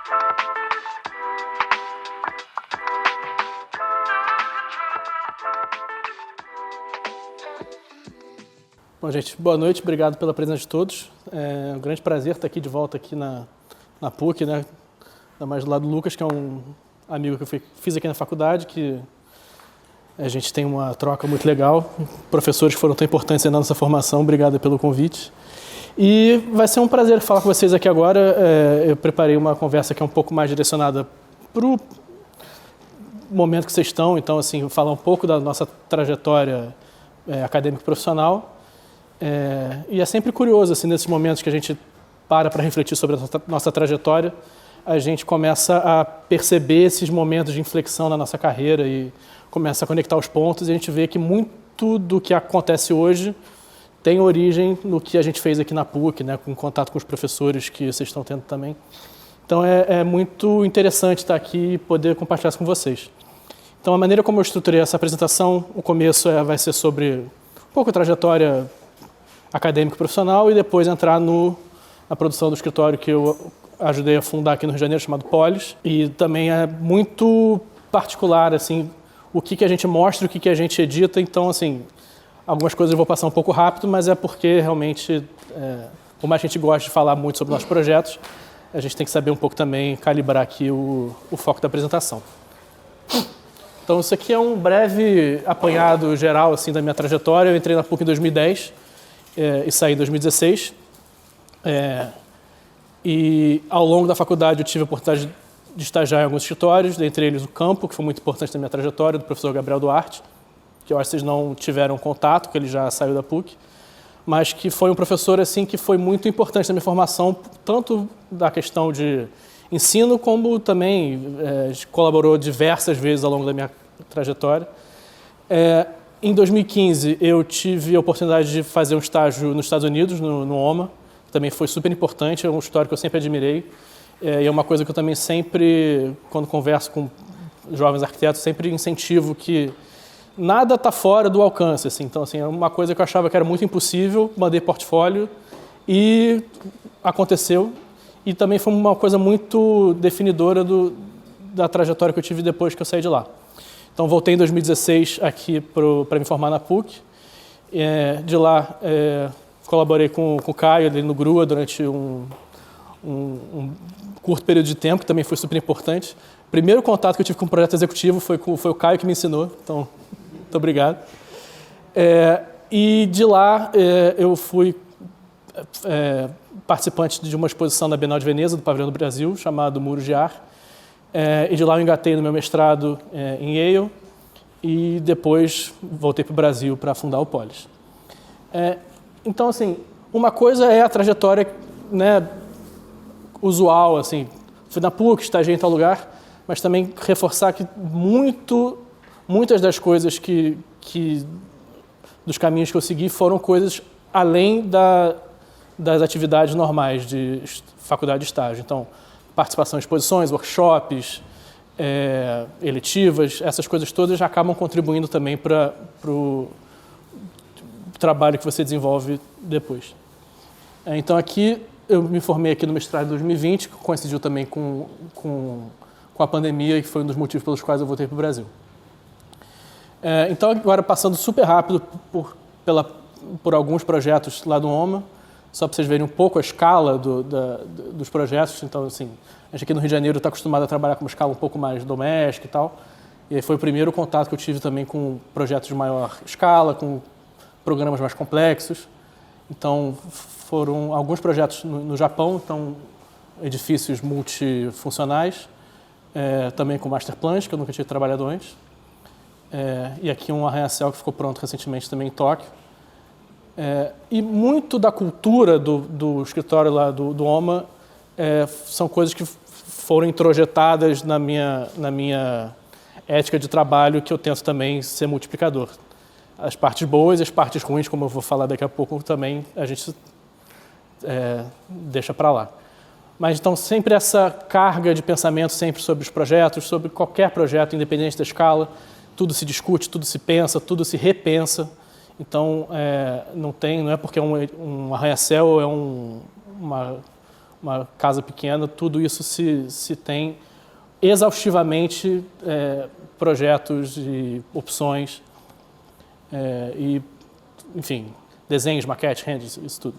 Bom, gente, boa noite, obrigado pela presença de todos. É um grande prazer estar aqui de volta aqui na PUC, né? Ainda mais do lado do Lucas, que é um amigo que eu fiz aqui na faculdade, que a gente tem uma troca muito legal. Professores que foram tão importantes na nossa formação, obrigado pelo convite. E vai ser um prazer falar com vocês aqui agora. Eu preparei uma conversa que é um pouco mais direcionada para o momento que vocês estão, então, assim, falar um pouco da nossa trajetória acadêmico-profissional. E é sempre curioso, assim, nesses momentos que a gente para refletir sobre a nossa trajetória, a gente começa a perceber esses momentos de inflexão na nossa carreira e começa a conectar os pontos, e a gente vê que muito do que acontece hoje tem origem no que a gente fez aqui na PUC, né, com contato com os professores que vocês estão tendo também. Então é muito interessante estar aqui e poder compartilhar isso com vocês. Então a maneira como eu estruturei essa apresentação, o começo vai ser sobre um pouco a trajetória acadêmico-profissional e depois entrar na produção do escritório que eu ajudei a fundar aqui no Rio de Janeiro, chamado Polis. E também é muito particular, assim, o que a gente mostra, o que a gente edita. Então, assim, algumas coisas eu vou passar um pouco rápido, mas é porque realmente, por mais que a gente goste de falar muito sobre nossos projetos, a gente tem que saber um pouco também calibrar aqui o foco da apresentação. Então, isso aqui é um breve apanhado geral, assim, da minha trajetória. Eu entrei na PUC em 2010 e saí em 2016. E ao longo da faculdade eu tive a oportunidade de estagiar em alguns escritórios, dentre eles o Campo, que foi muito importante na minha trajetória, do professor Gabriel Duarte, que eu acho que vocês não tiveram contato, que ele já saiu da PUC, mas que foi um professor assim, que foi muito importante na minha formação, tanto da questão de ensino, como também colaborou diversas vezes ao longo da minha trajetória. Em 2015, eu tive a oportunidade de fazer um estágio nos Estados Unidos, no OMA, que também foi super importante, é um histórico que eu sempre admirei. E é uma coisa que eu também sempre, quando converso com jovens arquitetos, sempre incentivo que nada está fora do alcance. Assim. Então, assim, é uma coisa que eu achava que era muito impossível, mandei portfólio e aconteceu. E também foi uma coisa muito definidora da trajetória que eu tive depois que eu saí de lá. Então, voltei em 2016 aqui para me formar na PUC. De lá, colaborei com o Caio ali no GRUA durante um curto período de tempo, que também foi super importante. O primeiro contato que eu tive com o projeto executivo foi o Caio que me ensinou, então, muito obrigado. E de lá, eu fui participante de uma exposição da Bienal de Veneza, do Pavilhão do Brasil, chamado Muros de Ar. E de lá eu engatei no meu mestrado em Yale e depois voltei para o Brasil para fundar o Polis. Então, assim, uma coisa é a trajetória, né, usual, assim, fui na PUC, estagiei em tal lugar, mas também reforçar que muitas das coisas dos caminhos que eu segui foram coisas além das atividades normais de faculdade de estágio. Então, participação em exposições, workshops, eletivas, essas coisas todas já acabam contribuindo também para o trabalho que você desenvolve depois. Então, aqui eu me formei aqui no mestrado em 2020, que coincidiu também com a pandemia, e que foi um dos motivos pelos quais eu voltei para o Brasil. Então, agora passando super rápido por alguns projetos lá do OMA, só para vocês verem um pouco a escala dos projetos. Então, assim, a gente aqui no Rio de Janeiro está acostumado a trabalhar com uma escala um pouco mais doméstica e tal. E aí foi o primeiro contato que eu tive também com projetos de maior escala, com programas mais complexos. Então, foram alguns projetos no Japão, então, edifícios multifuncionais, também com master plans, que eu nunca tinha trabalhado antes. E aqui um arranha-céu que ficou pronto recentemente também em Tóquio. E muito da cultura do escritório lá do OMA são coisas que foram introjetadas na minha ética de trabalho, que eu tento também ser multiplicador. As partes boas e as partes ruins, como eu vou falar daqui a pouco, também a gente deixa para lá. Mas então sempre essa carga de pensamento sempre sobre os projetos, sobre qualquer projeto, independente da escala, tudo se discute, tudo se pensa, tudo se repensa. Então, não é porque um arranha-céu é uma casa pequena, tudo isso se tem exaustivamente projetos e opções e, enfim, desenhos, maquetes, renders, isso tudo.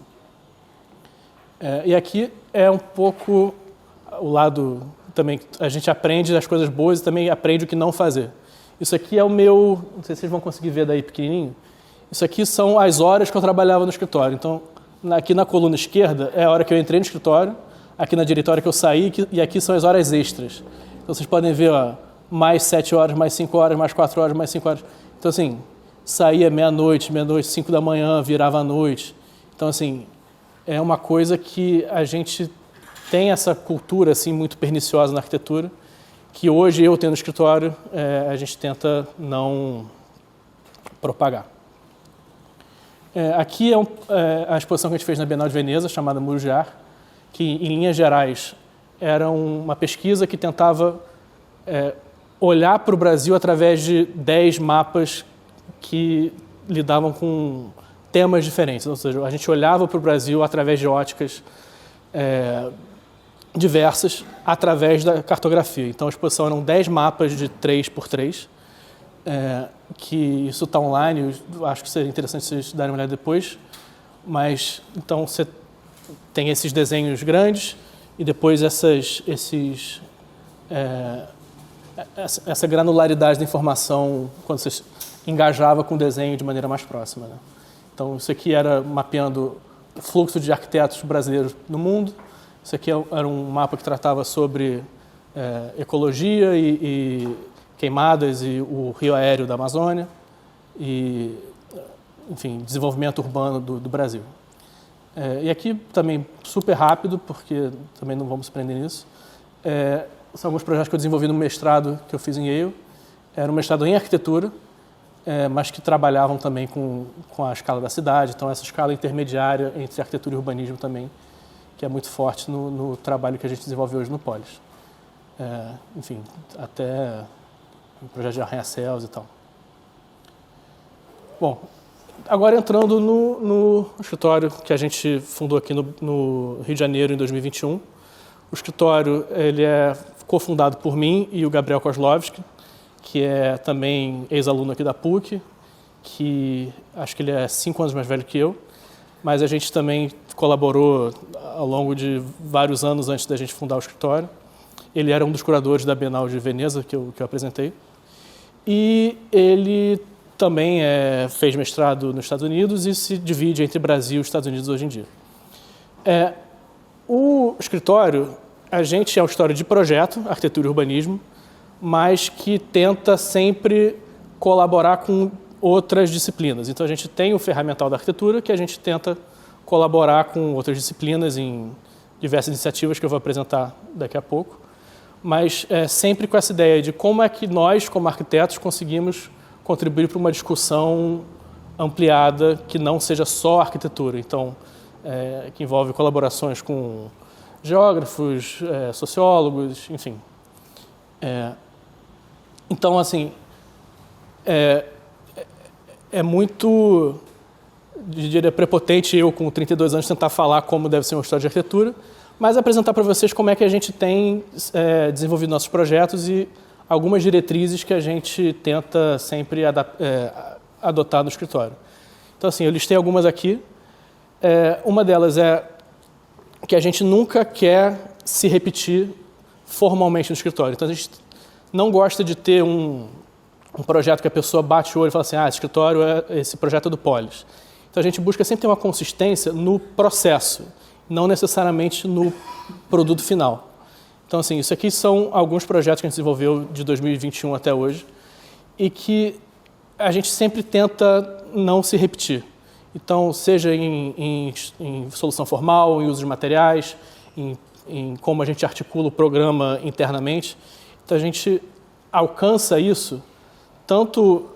E aqui é um pouco o lado também, a gente aprende as coisas boas e também aprende o que não fazer. Isso aqui é o meu, não sei se vocês vão conseguir ver daí pequenininho, isso aqui são as horas que eu trabalhava no escritório. Então, aqui na coluna esquerda é a hora que eu entrei no escritório, aqui na direita é a hora que eu saí e aqui são as horas extras. Então, vocês podem ver, ó, mais 7 horas, mais 5 horas, mais 4 horas, mais 5 horas. Então, assim, saía meia-noite, 5 da manhã, virava à noite. Então, assim, é uma coisa que a gente tem essa cultura assim, muito perniciosa na arquitetura, que hoje eu tendo no escritório, a gente tenta não propagar. Aqui é a exposição que a gente fez na Bienal de Veneza, chamada Muros de Ar, que, em linhas gerais, era uma pesquisa que tentava olhar para o Brasil através de 10 mapas que lidavam com temas diferentes. Ou seja, a gente olhava para o Brasil através de óticas diversas, através da cartografia. Então, a exposição eram 10 mapas de 3x3, que isso está online, eu acho que seria interessante vocês darem uma olhada depois. Mas, então, você tem esses desenhos grandes e depois essa granularidade da informação quando você engajava com o desenho de maneira mais próxima, né? Então, isso aqui era mapeando o fluxo de arquitetos brasileiros no mundo. Isso aqui era um mapa que tratava sobre ecologia e queimadas e o rio aéreo da Amazônia e, enfim, desenvolvimento urbano do Brasil. E aqui também super rápido, porque também não vamos se prender nisso. São alguns projetos que eu desenvolvi no mestrado que eu fiz em Yale. Era um mestrado em arquitetura, mas que trabalhavam também com a escala da cidade. Então, essa escala intermediária entre arquitetura e urbanismo também, que é muito forte no trabalho que a gente desenvolve hoje no Polis. Enfim, até um projeto de arranha-céus e tal. Bom, agora entrando no escritório que a gente fundou aqui no Rio de Janeiro em 2021. O escritório ele é cofundado por mim e o Gabriel Kozlovski, que é também ex-aluno aqui da PUC, que acho que ele é 5 anos mais velho que eu, mas a gente também colaborou ao longo de vários anos antes da gente fundar o escritório. Ele era um dos curadores da Bienal de Veneza, que eu apresentei. E ele também fez mestrado nos Estados Unidos e se divide entre Brasil e Estados Unidos hoje em dia. O escritório, a gente é um escritório de projeto, arquitetura e urbanismo, mas que tenta sempre colaborar com outras disciplinas. Então, a gente tem o ferramental da arquitetura, que a gente tenta colaborar com outras disciplinas em diversas iniciativas que eu vou apresentar daqui a pouco, mas sempre com essa ideia de como é que nós, como arquitetos, conseguimos contribuir para uma discussão ampliada que não seja só arquitetura. Então, que envolve colaborações com geógrafos, sociólogos, enfim. Então, assim, é muito, diria, prepotente eu, com 32 anos, tentar falar como deve ser uma história de arquitetura, mas apresentar para vocês como é que a gente tem desenvolvido nossos projetos e algumas diretrizes que a gente tenta sempre adotar no escritório. Então, assim, eu listei algumas aqui. Uma delas é que a gente nunca quer se repetir formalmente no escritório. Então, a gente não gosta de ter um projeto que a pessoa bate o olho e fala assim, esse projeto é do Polis. Então, a gente busca sempre ter uma consistência no processo, não necessariamente no produto final. Então, assim, isso aqui são alguns projetos que a gente desenvolveu de 2021 até hoje e que a gente sempre tenta não se repetir. Então, seja em solução formal, em uso de materiais, em como a gente articula o programa internamente. Então, a gente alcança isso tanto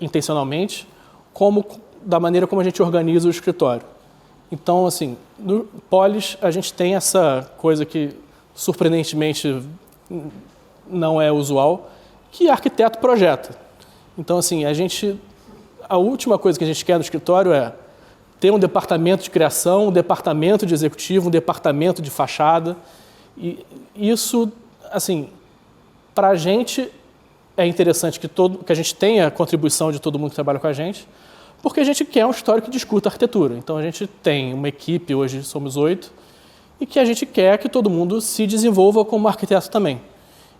intencionalmente, como da maneira como a gente organiza o escritório. Então, assim, no Polis, a gente tem essa coisa que, surpreendentemente, não é usual, que arquiteto projeta. Então, assim, a última coisa que a gente quer no escritório é ter um departamento de criação, um departamento de executivo, um departamento de fachada. E isso, assim, para a gente é interessante que a gente tenha a contribuição de todo mundo que trabalha com a gente, porque a gente quer um escritório que discuta arquitetura. Então a gente tem uma equipe, hoje somos 8, e que a gente quer que todo mundo se desenvolva como arquiteto também.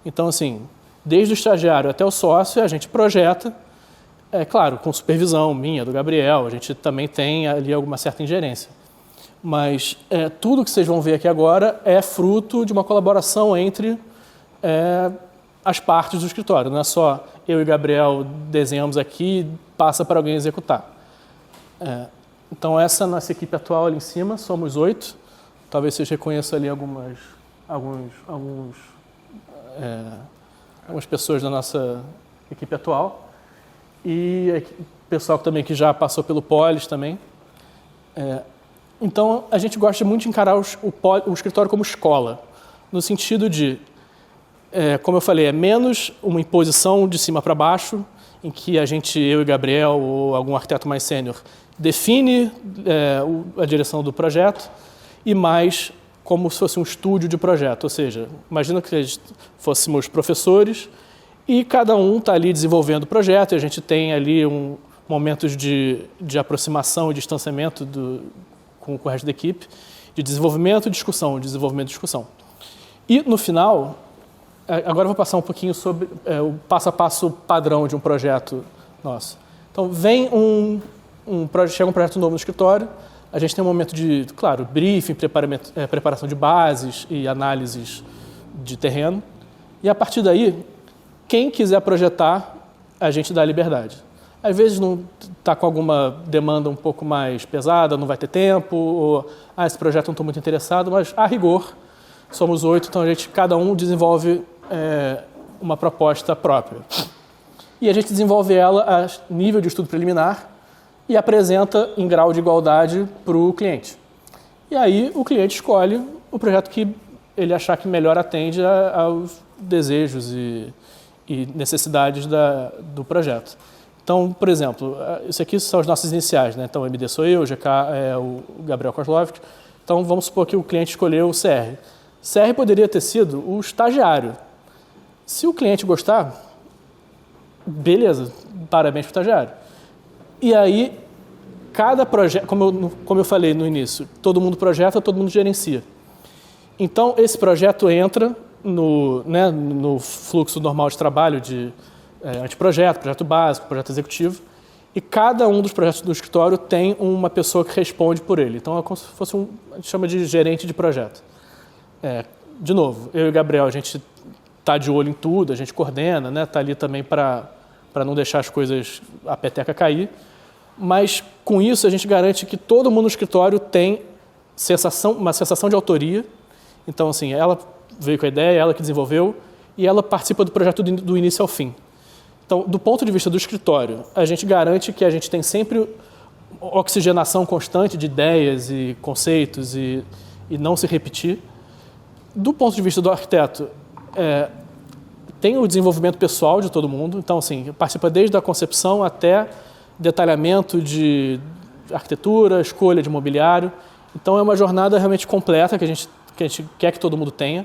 Então, assim, desde o estagiário até o sócio, a gente projeta, claro, com supervisão minha, do Gabriel, a gente também tem ali alguma certa ingerência. Mas tudo que vocês vão ver aqui agora é fruto de uma colaboração entre as partes do escritório. Não é só eu e o Gabriel desenhamos aqui e passa para alguém executar. Então, essa é a nossa equipe atual ali em cima, somos 8. Talvez vocês reconheçam ali algumas pessoas da nossa equipe atual. E pessoal também que já passou pelo Polis também. Então, a gente gosta muito de encarar o escritório como escola, no sentido de, como eu falei, é menos uma imposição de cima para baixo, em que eu e Gabriel, ou algum arquiteto mais sênior, define a direção do projeto, e mais como se fosse um estúdio de projeto. Ou seja, imagina que fôssemos professores, e cada um está ali desenvolvendo o projeto, e a gente tem ali momentos de aproximação e distanciamento com o resto da equipe, de desenvolvimento e discussão, E, no final, agora eu vou passar um pouquinho sobre o passo a passo padrão de um projeto nosso. Então, chega um projeto novo no escritório, a gente tem um momento de, claro, briefing, preparação de bases e análises de terreno, e a partir daí, quem quiser projetar, a gente dá liberdade. Às vezes não está com alguma demanda um pouco mais pesada, não vai ter tempo, ou esse projeto não estou muito interessado, mas a rigor, somos 8, então cada um desenvolve uma proposta própria. E a gente desenvolve ela a nível de estudo preliminar e apresenta em grau de igualdade para o cliente. E aí o cliente escolhe o projeto que ele achar que melhor atende aos desejos e necessidades do projeto. Então, por exemplo, isso aqui são os nossos iniciais, né? Então, o MD sou eu, o GK é o Gabriel Kozlovski. Então, vamos supor que o cliente escolheu o CR. CR poderia ter sido o estagiário. Se o cliente gostar, beleza, parabéns para o estagiário. E aí, cada projeto, como eu falei no início, todo mundo projeta, todo mundo gerencia. Então, esse projeto entra no fluxo normal de trabalho de anteprojeto, projeto básico, projeto executivo, e cada um dos projetos do escritório tem uma pessoa que responde por ele. Então, é como se fosse a gente chama de gerente de projeto. De novo, eu e o Gabriel, a gente está de olho em tudo, a gente coordena, né? Está ali também para não deixar as coisas, a peteca cair, mas com isso a gente garante que todo mundo no escritório tem uma sensação de autoria. Então, assim, ela veio com a ideia, ela que desenvolveu, e ela participa do projeto do início ao fim. Então, do ponto de vista do escritório, a gente garante que a gente tem sempre oxigenação constante de ideias e conceitos e não se repetir. Do ponto de vista do arquiteto, tem o desenvolvimento pessoal de todo mundo. Então, assim, participa desde a concepção até detalhamento de arquitetura, escolha de mobiliário. Então, é uma jornada realmente completa que a gente quer que todo mundo tenha.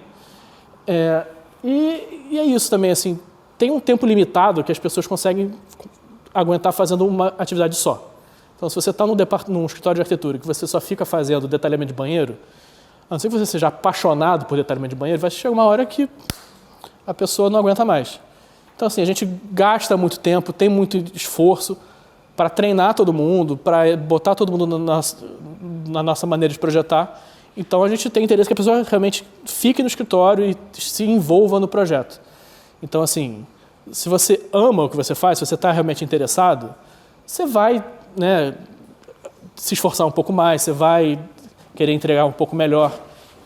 E é isso também, assim, tem um tempo limitado que as pessoas conseguem aguentar fazendo uma atividade só. Então, se você está num escritório de arquitetura que você só fica fazendo detalhamento de banheiro, a não ser que você seja apaixonado por detalhamento de banheiro, vai chegar uma hora que a pessoa não aguenta mais. Então, assim, a gente gasta muito tempo, tem muito esforço para treinar todo mundo, para botar todo mundo na nossa maneira de projetar. Então, a gente tem interesse que a pessoa realmente fique no escritório e se envolva no projeto. Então, assim, se você ama o que você faz, se você está realmente interessado, você vai, né, se esforçar um pouco mais, você vai querer entregar um pouco melhor.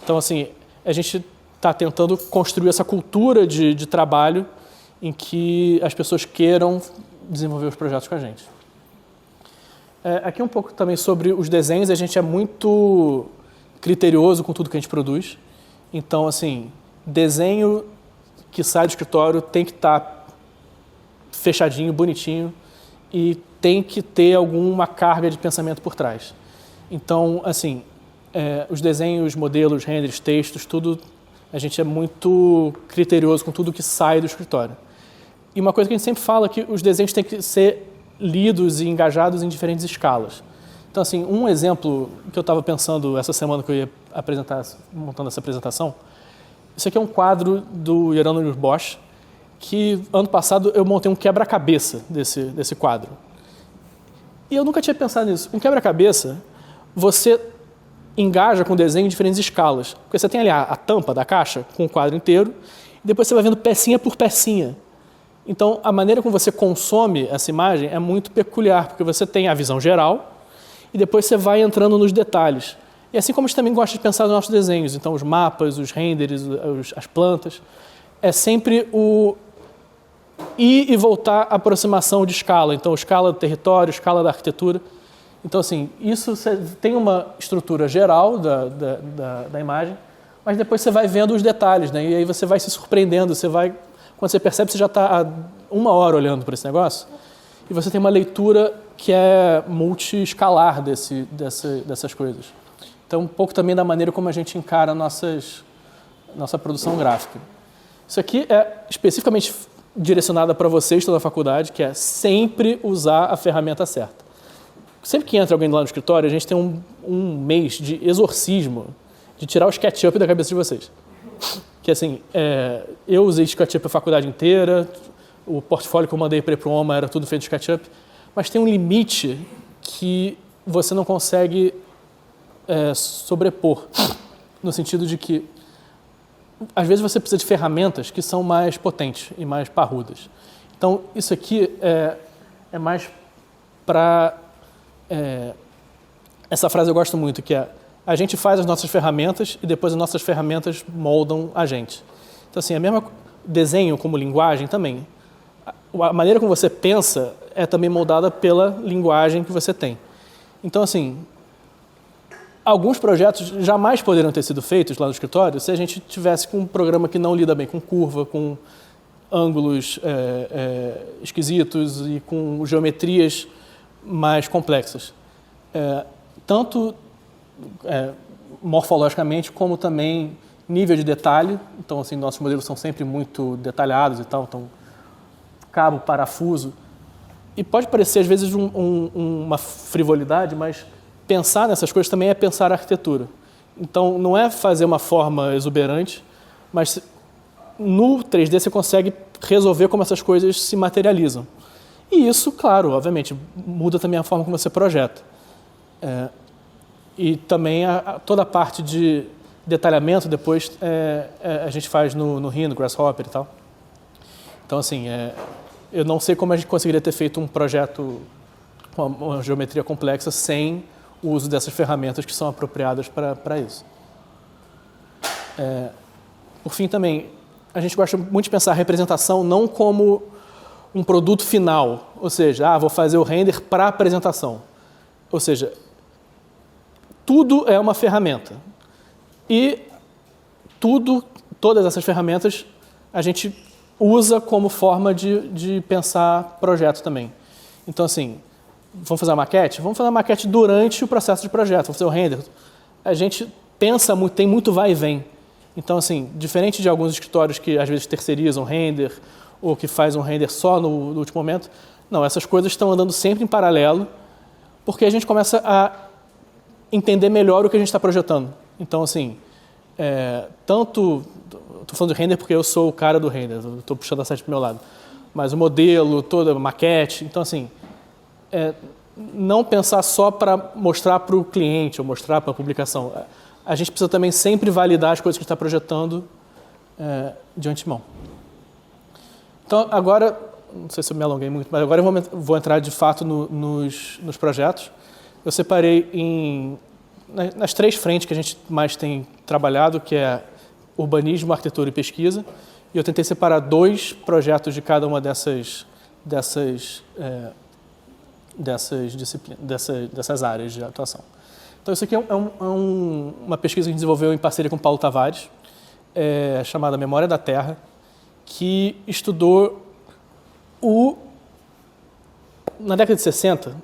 Então, assim, a gente está tentando construir essa cultura de trabalho em que as pessoas queiram desenvolver os projetos com a gente. Aqui um pouco também sobre os desenhos. A gente é muito criterioso com tudo que a gente produz. Então, assim, desenho que sai do escritório tem que estar fechadinho, bonitinho, e tem que ter alguma carga de pensamento por trás. Então, assim, os desenhos, modelos, renders, textos, tudo, a gente é muito criterioso com tudo que sai do escritório. E uma coisa que a gente sempre fala é que os desenhos têm que ser lidos e engajados em diferentes escalas. Então, assim, um exemplo que eu estava pensando essa semana que eu ia apresentar, montando essa apresentação, isso aqui é um quadro do Hieronymus Bosch, que ano passado eu montei um quebra-cabeça desse quadro. E eu nunca tinha pensado nisso. Um quebra-cabeça, você engaja com o desenho em diferentes escalas. Porque você tem ali a tampa da caixa com o quadro inteiro, e depois você vai vendo pecinha por pecinha. Então, a maneira como você consome essa imagem é muito peculiar, porque você tem a visão geral e depois você vai entrando nos detalhes. E assim como a gente também gosta de pensar nos nossos desenhos, então os mapas, os renders, as plantas, é sempre o ir e voltar à aproximação de escala. Então, escala do território, escala da arquitetura. Então, assim, isso tem uma estrutura geral da imagem, mas depois você vai vendo os detalhes, né? E aí você vai se surpreendendo, quando você percebe, você já está há 1 hora olhando para esse negócio, e você tem uma leitura que é multi-escalar dessas coisas. Então, um pouco também da maneira como a gente encara nossa produção gráfica. Isso aqui é especificamente direcionada para vocês que estão na faculdade, que é sempre usar a ferramenta certa. Sempre que entra alguém lá no escritório, a gente tem um mês de exorcismo, de tirar o SketchUp da cabeça de vocês. Que assim, eu usei SketchUp a faculdade inteira, o portfólio que eu mandei para o Diploma era tudo feito de SketchUp, mas tem um limite que você não consegue sobrepor, no sentido de que às vezes você precisa de ferramentas que são mais potentes e mais parrudas. Então, isso aqui é mais para... essa frase eu gosto muito, que é: a gente faz as nossas ferramentas e depois as nossas ferramentas moldam a gente. Então, assim, a mesma desenho como linguagem também. A maneira como você pensa é também moldada pela linguagem que você tem. Então, assim, alguns projetos jamais poderiam ter sido feitos lá no escritório se a gente tivesse com um programa que não lida bem com curva, com ângulos esquisitos e com geometrias mais complexas. Tanto morfologicamente como também nível de detalhe. Então, assim, nossos modelos são sempre muito detalhados e tal, então cabo, parafuso. E pode parecer às vezes uma frivolidade, mas pensar nessas coisas também é pensar a arquitetura. Então, não é fazer uma forma exuberante, mas no 3D você consegue resolver como essas coisas se materializam. E isso, claro, obviamente, muda também a forma como você projeta. E também toda a parte de detalhamento depois a gente faz no Rhino, Grasshopper e tal. Então, assim, eu não sei como a gente conseguiria ter feito um projeto com uma geometria complexa sem o uso dessas ferramentas que são apropriadas para isso. Por fim, também, a gente gosta muito de pensar a representação não como um produto final, ou seja, vou fazer o render para apresentação. Ou seja, tudo é uma ferramenta. E todas essas ferramentas a gente usa como forma de pensar projeto também. Então, assim, vamos fazer uma maquete? Vamos fazer uma maquete durante o processo de projeto, vamos fazer o render. A gente pensa muito, tem muito vai e vem. Então, assim, diferente de alguns escritórios que às vezes terceirizam render ou que faz um render só no último momento, não, essas coisas estão andando sempre em paralelo, porque a gente começa a entender melhor o que a gente está projetando. Então, assim, estou falando de render porque eu sou o cara do render, estou puxando a site para o meu lado, mas o modelo, toda a maquete, então, assim, não pensar só para mostrar para o cliente ou mostrar para a publicação. A gente precisa também sempre validar as coisas que a gente está projetando de antemão. Então, agora, não sei se eu me alonguei muito, mas agora eu vou entrar de fato nos projetos. Eu separei nas 3 frentes que a gente mais tem trabalhado, que é urbanismo, arquitetura e pesquisa, e eu tentei separar 2 projetos de cada uma dessas áreas de atuação. Então, isso aqui é uma pesquisa que a gente desenvolveu em parceria com o Paulo Tavares, chamada Memória da Terra, que estudou na década de 60,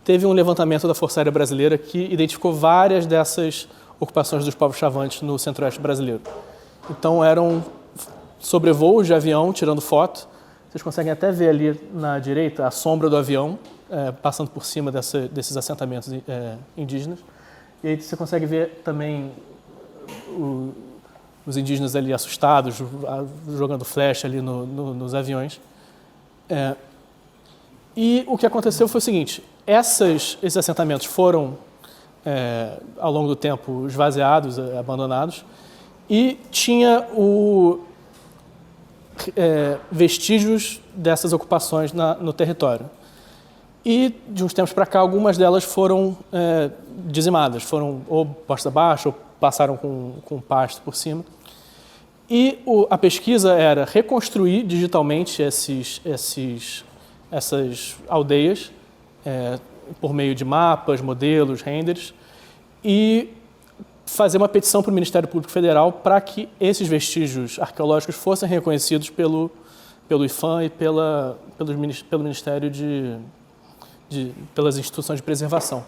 teve um levantamento da Força Aérea Brasileira que identificou várias dessas ocupações dos povos chavantes no centro-oeste brasileiro. Então, eram sobrevoos de avião, tirando foto. Vocês conseguem até ver ali na direita a sombra do avião, passando por cima desses assentamentos indígenas. E aí você consegue ver também os indígenas ali assustados, jogando flecha ali nos aviões. E o que aconteceu foi o seguinte: esses assentamentos foram, ao longo do tempo, esvaziados, abandonados, e tinha vestígios dessas ocupações no território. E, de uns tempos para cá, algumas delas foram dizimadas, foram ou postas abaixo, ou passaram com pasto por cima. E a pesquisa era reconstruir digitalmente essas aldeias por meio de mapas, modelos, renders, e fazer uma petição para o Ministério Público Federal para que esses vestígios arqueológicos fossem reconhecidos pelo IPHAN e pelo Ministério pelas instituições de preservação.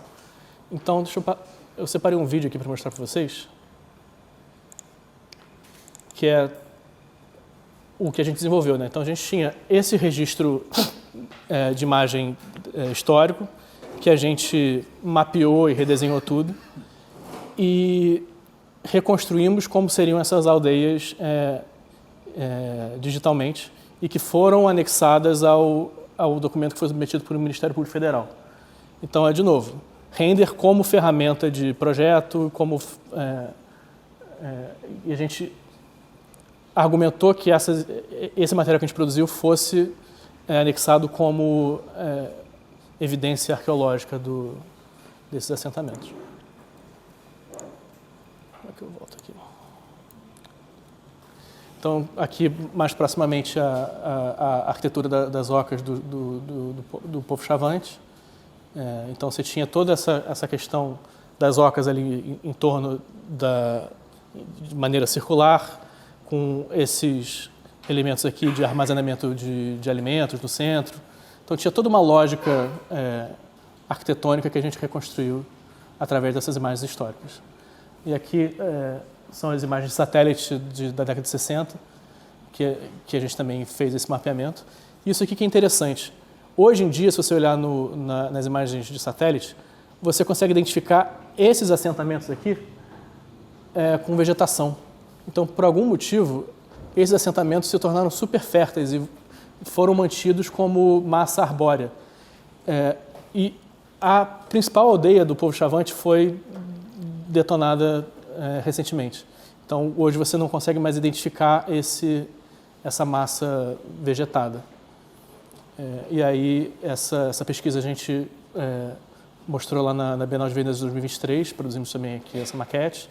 Então, eu separei um vídeo aqui para mostrar para vocês, que é o que a gente desenvolveu, né? Então, a gente tinha esse registro de imagem histórico, que a gente mapeou e redesenhou tudo, e reconstruímos como seriam essas aldeias digitalmente, e que foram anexadas ao documento que foi submetido pelo Ministério Público Federal. Então, de novo, render como ferramenta de projeto, e a gente argumentou que esse material que a gente produziu fosse anexado como evidência arqueológica desses assentamentos. Como é que eu volto aqui? Então, aqui, mais proximamente, a arquitetura das ocas do povo chavante. Então, você tinha toda essa questão das ocas ali em torno de maneira circular, com esses elementos aqui de armazenamento de alimentos no centro. Então, tinha toda uma lógica arquitetônica que a gente reconstruiu através dessas imagens históricas. E aqui são as imagens de satélite da década de 60, que a gente também fez esse mapeamento. Isso aqui que é interessante. Hoje em dia, se você olhar nas imagens de satélite, você consegue identificar esses assentamentos aqui com vegetação. Então, por algum motivo, esses assentamentos se tornaram super férteis e foram mantidos como massa arbórea. E a principal aldeia do povo chavante foi detonada recentemente. Então, hoje você não consegue mais identificar essa massa vegetada. E aí, essa pesquisa a gente mostrou lá na Bienal de Vendas de 2023, produzimos também aqui essa maquete.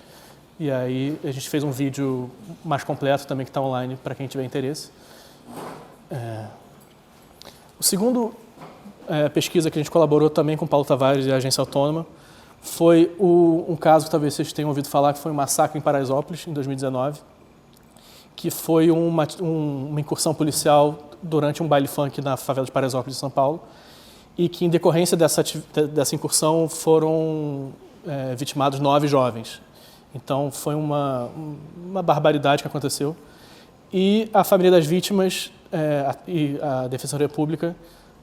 E aí, a gente fez um vídeo mais completo também, que está online, para quem tiver interesse. O segundo pesquisa que a gente colaborou também com o Paulo Tavares e a Agência Autônoma foi um caso que talvez vocês tenham ouvido falar, que foi um massacre em Paraisópolis, em 2019, que foi uma incursão policial durante um baile funk na favela de Paraisópolis, de São Paulo, e que, em decorrência dessa incursão, foram vitimados 9 jovens. Então, foi uma barbaridade que aconteceu. E a família das vítimas e a Defensoria Pública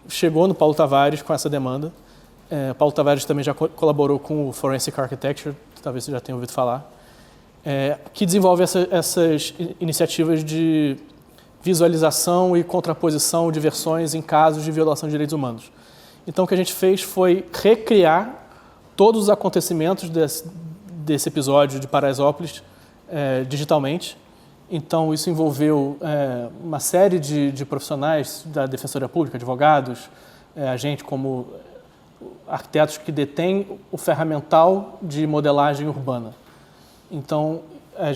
chegou no Paulo Tavares com essa demanda. Paulo Tavares também já colaborou com o Forensic Architecture, talvez você já tenha ouvido falar, que desenvolve essas iniciativas de visualização e contraposição de versões em casos de violação de direitos humanos. Então, o que a gente fez foi recriar todos os acontecimentos desse episódio de Paraisópolis digitalmente. Então, isso envolveu uma série de profissionais da Defensoria Pública, advogados, a gente como arquitetos que detêm o ferramental de modelagem urbana. Então, a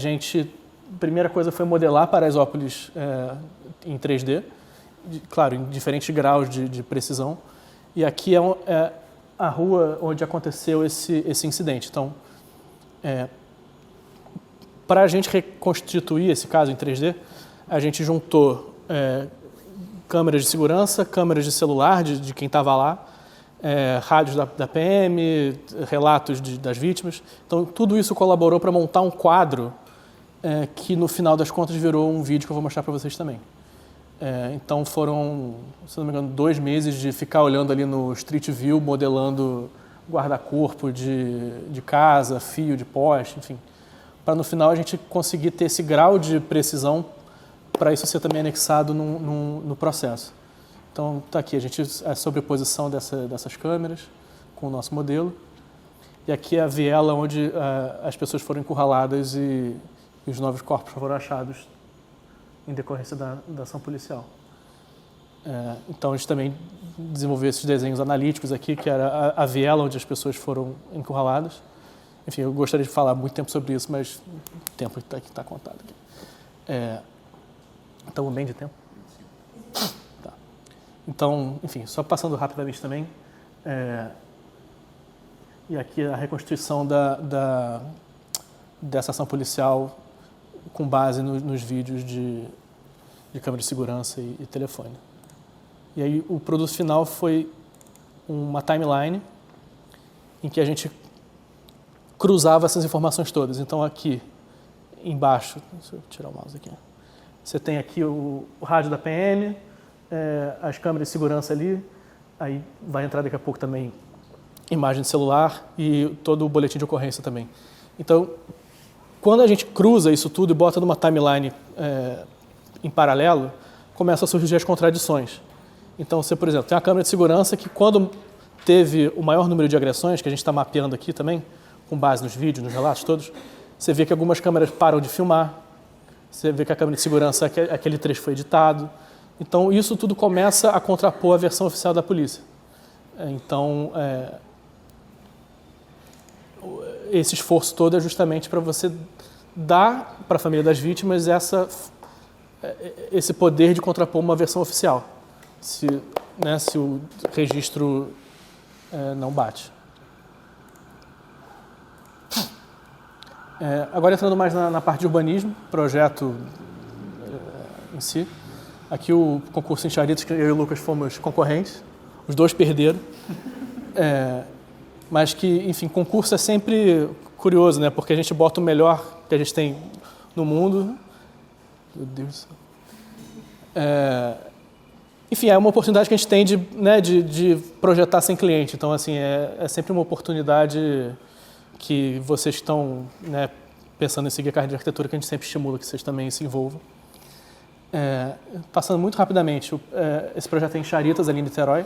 primeira coisa foi modelar Paraisópolis em 3D, claro, em diferentes graus de precisão. E aqui é a rua onde aconteceu esse incidente. Então, para a gente reconstituir esse caso em 3D, a gente juntou câmeras de segurança, câmeras de celular de quem estava lá, rádios da PM, relatos das vítimas. Então, tudo isso colaborou para montar um quadro que, no final das contas, virou um vídeo que eu vou mostrar para vocês também. Então, foram, se não me engano, 2 meses de ficar olhando ali no Street View, modelando guarda-corpo de casa, fio de poste, enfim, para no final a gente conseguir ter esse grau de precisão para isso ser também anexado no processo. Então, está aqui a sobreposição dessas câmeras com o nosso modelo. E aqui é a viela onde as pessoas foram encurraladas e os novos corpos foram achados em decorrência da ação policial. Então, a gente também desenvolveu esses desenhos analíticos aqui, que era a viela onde as pessoas foram encurraladas. Enfim, eu gostaria de falar muito tempo sobre isso, mas o tempo está contado aqui. Estamos bem de tempo? Tá. Então, enfim, só passando rapidamente também. E aqui a reconstituição dessa ação policial com base nos vídeos de câmera de segurança e telefone. E aí o produto final foi uma timeline em que a gente cruzava essas informações todas. Então aqui embaixo, deixa eu tirar o mouse aqui, você tem aqui o rádio da PM, as câmeras de segurança ali, aí vai entrar daqui a pouco também imagem de celular e todo o boletim de ocorrência também. Então, quando a gente cruza isso tudo e bota numa timeline em paralelo, começam a surgir as contradições. Então, você, por exemplo, tem uma câmera de segurança que, quando teve o maior número de agressões, que a gente está mapeando aqui também, com base nos vídeos, nos relatos todos, você vê que algumas câmeras param de filmar, você vê que a câmera de segurança, aquele trecho foi editado. Então, isso tudo começa a contrapor a versão oficial da polícia. Então, esse esforço todo é justamente para você dar para a família das vítimas esse poder de contrapor uma versão oficial, se o registro não bate. Agora entrando mais na parte de urbanismo, projeto em si. Aqui o concurso em Charitas, que eu e o Lucas fomos concorrentes, os dois perderam. Mas que, enfim, concurso é sempre curioso, né? Porque a gente bota o melhor que a gente tem no mundo. Meu Deus do céu. Enfim, é uma oportunidade que a gente tem de projetar sem cliente. Então, assim, é sempre uma oportunidade que vocês estão, né, pensando em seguir a carreira de arquitetura, que a gente sempre estimula que vocês também se envolvam. Passando muito rapidamente, esse projeto é em Charitas, ali em Niterói.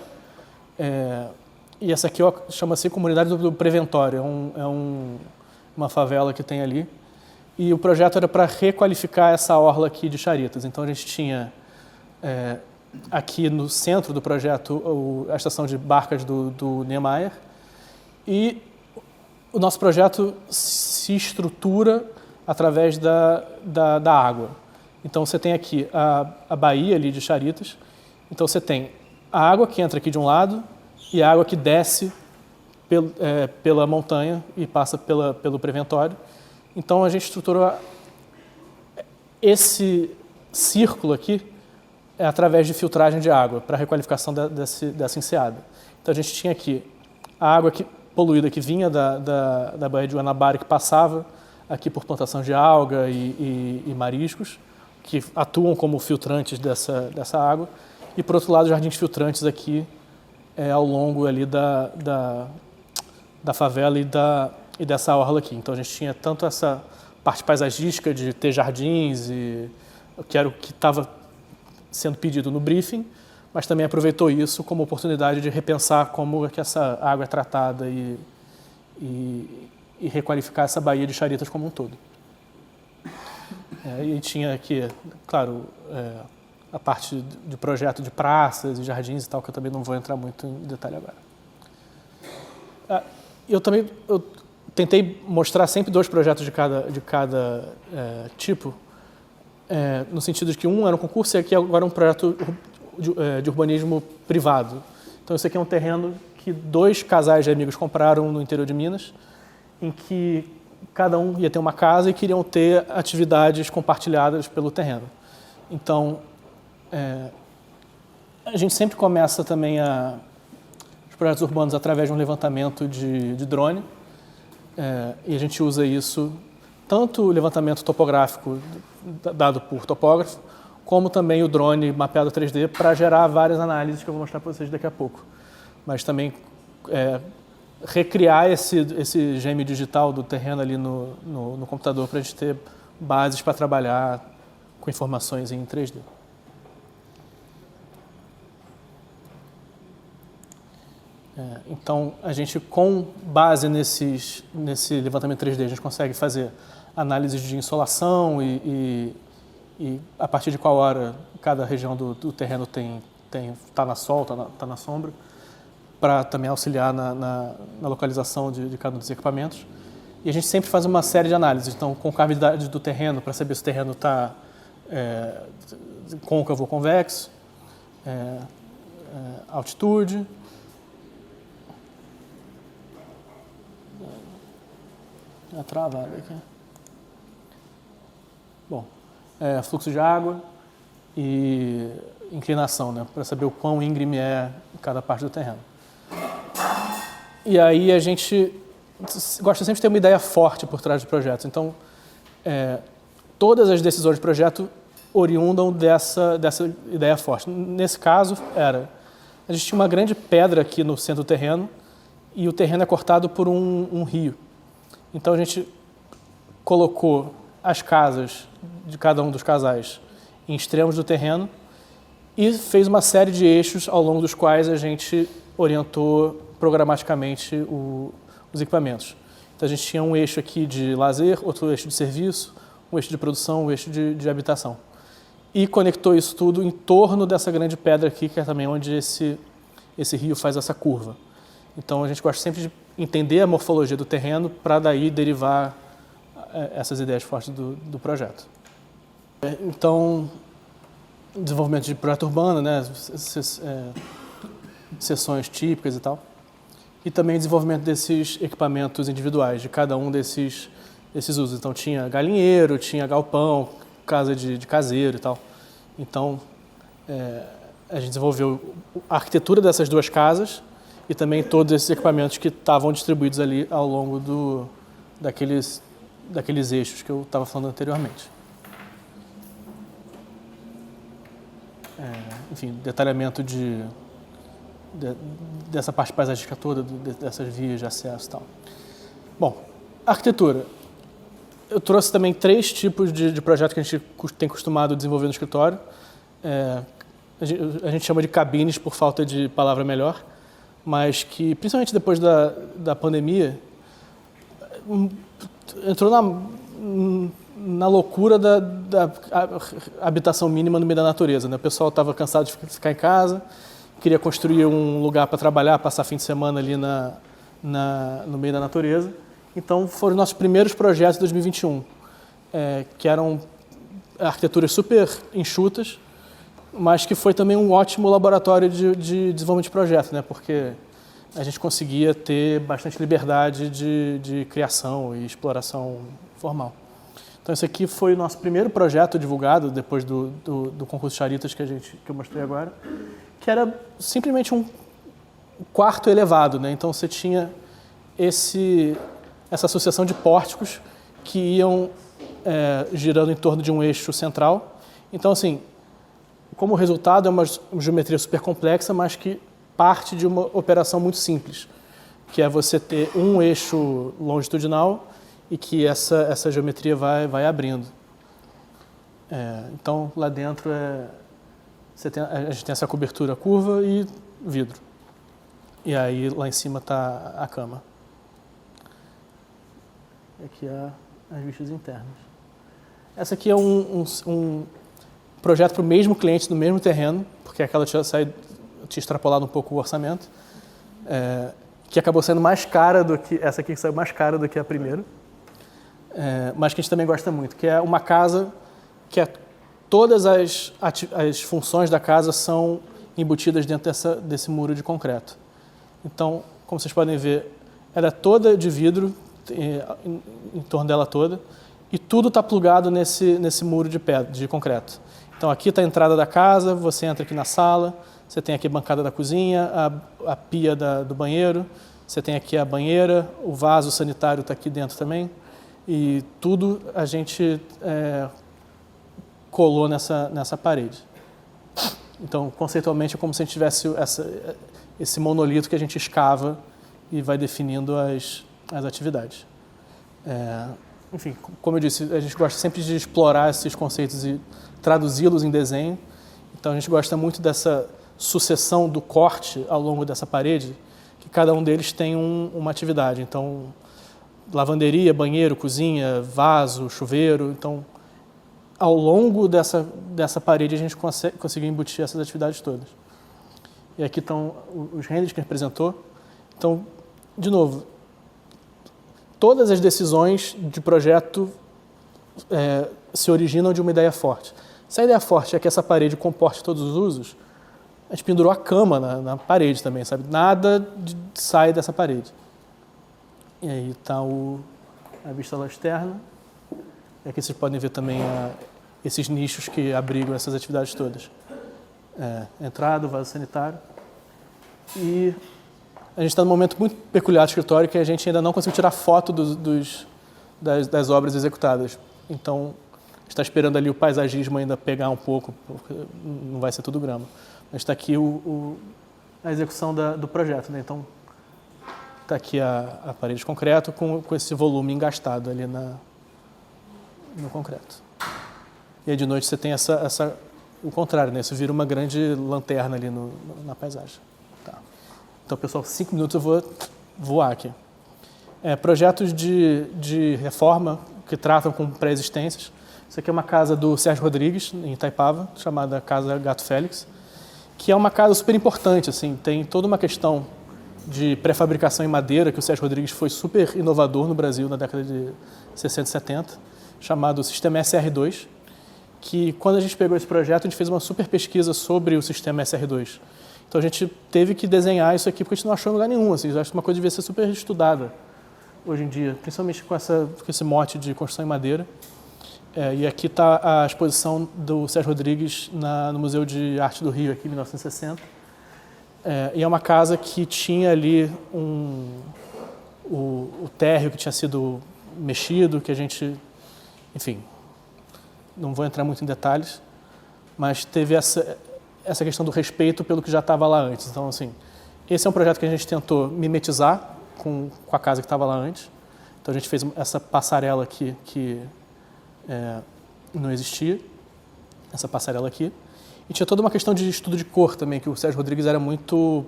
E essa aqui chama-se Comunidade do Preventório, uma favela que tem ali. E o projeto era para requalificar essa orla aqui de Charitas. Então a gente tinha aqui no centro do projeto a estação de barcas do Niemeyer. E o nosso projeto se estrutura através da água. Então você tem aqui a baía ali de Charitas. Então você tem a água que entra aqui de um lado e a água que desce pela montanha e passa pelo preventório. Então a gente estruturou esse círculo aqui através de filtragem de água para a requalificação dessa enseada. Então a gente tinha aqui a água poluída que vinha da Baía de Guanabara, que passava aqui por plantação de alga e mariscos, que atuam como filtrantes dessa água. E, por outro lado, jardins filtrantes aqui ao longo ali da favela e dessa orla aqui. Então a gente tinha tanto essa parte paisagística de ter jardins, que era o que estava sendo pedido no briefing, mas também aproveitou isso como oportunidade de repensar como é que essa água é tratada e requalificar essa baía de Charitas como um todo. E tinha aqui, claro, a parte de projeto de praças e jardins e tal, que eu também não vou entrar muito em detalhe agora. Eu tentei mostrar sempre 2 projetos de cada tipo, no sentido de que um era um concurso e aqui agora é um projeto de urbanismo privado. Então, esse aqui é um terreno que 2 casais de amigos compraram no interior de Minas, em que cada um ia ter uma casa e queriam ter atividades compartilhadas pelo terreno. Então, a gente sempre começa também a os projetos urbanos através de um levantamento de drone. E a gente usa isso, tanto o levantamento topográfico dado por topógrafo, como também o drone mapeado 3D para gerar várias análises que eu vou mostrar para vocês daqui a pouco. Mas também recriar esse gêmeo digital do terreno ali no computador para a gente ter bases para trabalhar com informações em 3D. Então, a gente, com base nesse levantamento 3D, a gente consegue fazer análises de insolação e a partir de qual hora cada região do terreno está na sol, está na sombra, para também auxiliar na localização de cada um dos equipamentos. E a gente sempre faz uma série de análises, então, concavidade do terreno, para saber se o terreno está côncavo ou convexo, altitude, travada aqui. Bom, fluxo de água e inclinação, né, para saber o quão íngreme é cada parte do terreno. E aí a gente gosta sempre de ter uma ideia forte por trás do projeto. Então, todas as decisões de projeto oriundam dessa ideia forte. Nesse caso, a gente tinha uma grande pedra aqui no centro do terreno e o terreno é cortado por um rio. Então, a gente colocou as casas de cada um dos casais em extremos do terreno e fez uma série de eixos ao longo dos quais a gente orientou programaticamente os equipamentos. Então, a gente tinha um eixo aqui de lazer, outro eixo de serviço, um eixo de produção, um eixo de habitação. E conectou isso tudo em torno dessa grande pedra aqui, que é também onde esse rio faz essa curva. Então, a gente gosta sempre de entender a morfologia do terreno para daí derivar essas ideias fortes do projeto. Então, desenvolvimento de projeto urbano, né, sessões típicas e tal. E também desenvolvimento desses equipamentos individuais, de cada um desses usos. Então, tinha galinheiro, tinha galpão, casa de caseiro e tal. Então, a gente desenvolveu a arquitetura dessas duas casas e também todos esses equipamentos que estavam distribuídos ali ao longo daqueles eixos que eu estava falando anteriormente. Enfim, detalhamento dessa parte paisagística toda, dessas vias de acesso e tal. Bom, arquitetura. Eu trouxe também 3 tipos de projeto que a gente tem costumado desenvolver no escritório. A gente chama de cabines por falta de palavra melhor, mas que, principalmente depois da pandemia, entrou na loucura da habitação mínima no meio da natureza, né? O pessoal estava cansado de ficar em casa, queria construir um lugar para trabalhar, passar fim de semana ali no meio da natureza. Então, foram nossos primeiros projetos de 2021, que eram arquiteturas super enxutas, mas que foi também um ótimo laboratório de desenvolvimento de projeto, né? Porque a gente conseguia ter bastante liberdade de criação e exploração formal. Então, esse aqui foi o nosso primeiro projeto divulgado depois do concurso Charitas que eu mostrei agora, que era simplesmente um quarto elevado, né? Então, você tinha essa associação de pórticos que iam girando em torno de um eixo central. Então, assim, como resultado é uma geometria super complexa, mas que parte de uma operação muito simples, que é você ter um eixo longitudinal e que essa geometria vai abrindo. Então, lá dentro a gente tem essa cobertura curva e vidro. E aí, lá em cima está a cama. Aqui as vistas internas. Essa aqui é um projeto para o mesmo cliente, no mesmo terreno, porque aquela tinha extrapolado um pouco o orçamento, que acabou sendo mais cara do que... Essa aqui saiu mais cara do que a primeira, mas que a gente também gosta muito, que é uma casa que todas as funções da casa são embutidas dentro desse muro de concreto. Então, como vocês podem ver, ela é toda de vidro, em torno dela toda, e tudo está plugado nesse muro de concreto. Então, aqui está a entrada da casa, você entra aqui na sala, você tem aqui a bancada da cozinha, a pia do banheiro, você tem aqui a banheira, o vaso sanitário está aqui dentro também, e tudo a gente colou nessa parede. Então, conceitualmente, é como se a gente tivesse esse monolito que a gente escava e vai definindo as atividades. Enfim, como eu disse, a gente gosta sempre de explorar esses conceitos e traduzi-los em desenho. Então, a gente gosta muito dessa sucessão do corte ao longo dessa parede, que cada um deles tem uma atividade. Então, lavanderia, banheiro, cozinha, vaso, chuveiro. Então, ao longo dessa parede, a gente conseguiu embutir essas atividades todas. E aqui estão os renders que a gente apresentou. Então, de novo, todas as decisões de projeto se originam de uma ideia forte. Se a ideia forte é que essa parede comporte todos os usos, a gente pendurou a cama na parede também, sabe? Nada sai dessa parede. E aí está a vista lá externa. E aqui vocês podem ver também esses nichos que abrigam essas atividades todas. Entrada, vaso sanitário. E a gente está num momento muito peculiar do escritório que a gente ainda não conseguiu tirar foto das obras executadas. Então, está esperando ali o paisagismo ainda pegar um pouco, porque não vai ser tudo grama. Mas está aqui a execução do projeto, né? Então, está aqui a parede de concreto com esse volume engastado ali no concreto. E aí de noite você tem o contrário, né? Isso vira uma grande lanterna ali na paisagem. Tá. Então, pessoal, 5 minutos eu vou voar aqui. Projetos de reforma que tratam com pré-existências. Isso aqui é uma casa do Sérgio Rodrigues, em Itaipava, chamada Casa Gato Félix, que é uma casa super importante, assim, tem toda uma questão de pré-fabricação em madeira, que o Sérgio Rodrigues foi super inovador no Brasil na década de 60 e 70, chamado Sistema SR2, que quando a gente pegou esse projeto, a gente fez uma super pesquisa sobre o sistema SR2. Então a gente teve que desenhar isso aqui porque a gente não achou em lugar nenhum, assim, acho que uma coisa devia ser super estudada hoje em dia, principalmente com esse mote de construção em madeira. E aqui está a exposição do Sérgio Rodrigues no Museu de Arte do Rio, aqui em 1960. E é uma casa que tinha ali o térreo que tinha sido mexido, que a gente, enfim, não vou entrar muito em detalhes, mas teve essa questão do respeito pelo que já estava lá antes. Então, assim, esse é um projeto que a gente tentou mimetizar com a casa que estava lá antes. Então, a gente fez essa passarela aqui que não existia, essa passarela aqui. E tinha toda uma questão de estudo de cor também, que o Sérgio Rodrigues era muito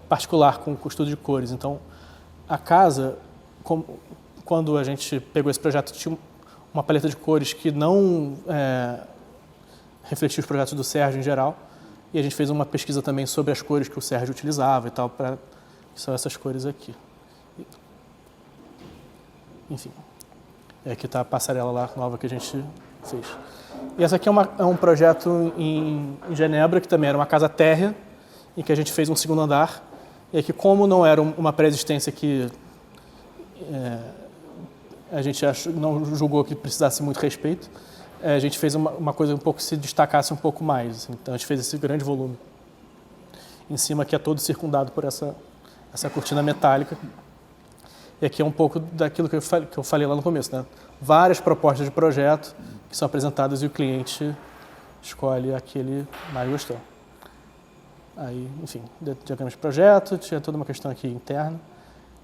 particular com o estudo de cores. Então, a casa, quando a gente pegou esse projeto, tinha uma paleta de cores que não refletia os projetos do Sérgio em geral. E a gente fez uma pesquisa também sobre as cores que o Sérgio utilizava e tal, que são essas cores aqui. Enfim. Aqui está a passarela lá nova que a gente fez. E essa aqui é um projeto em Genebra, que também era uma casa térrea, em que a gente fez um segundo andar. E aqui, como não era uma pré-existência que a gente não julgou que precisasse muito respeito, a gente fez uma coisa um pouco que se destacasse um pouco mais. Assim. Então, a gente fez esse grande volume. Em cima, que é todo circundado por essa cortina metálica. E aqui é um pouco daquilo que eu falei lá no começo, né? Várias propostas de projeto que são apresentadas e o cliente escolhe a que ele mais gostou. Aí, enfim, diagrama de projeto, tinha toda uma questão aqui interna.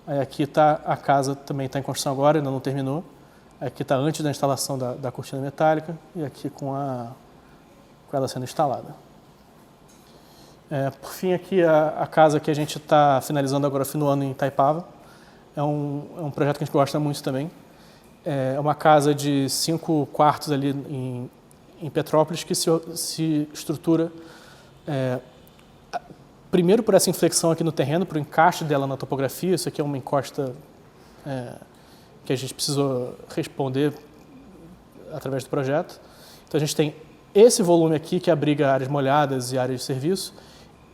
Aí aqui a casa também está em construção agora, ainda não terminou. Aqui está antes da instalação da cortina metálica e aqui com ela sendo instalada. Por fim, aqui a casa que a gente está finalizando agora, fim do ano, em Itaipava. É um projeto que a gente gosta muito também. É uma casa de 5 quartos ali em Petrópolis que se estrutura primeiro por essa inflexão aqui no terreno, por o encaixe dela na topografia. Isso aqui é uma encosta que a gente precisou responder através do projeto. Então a gente tem esse volume aqui que abriga áreas molhadas e áreas de serviço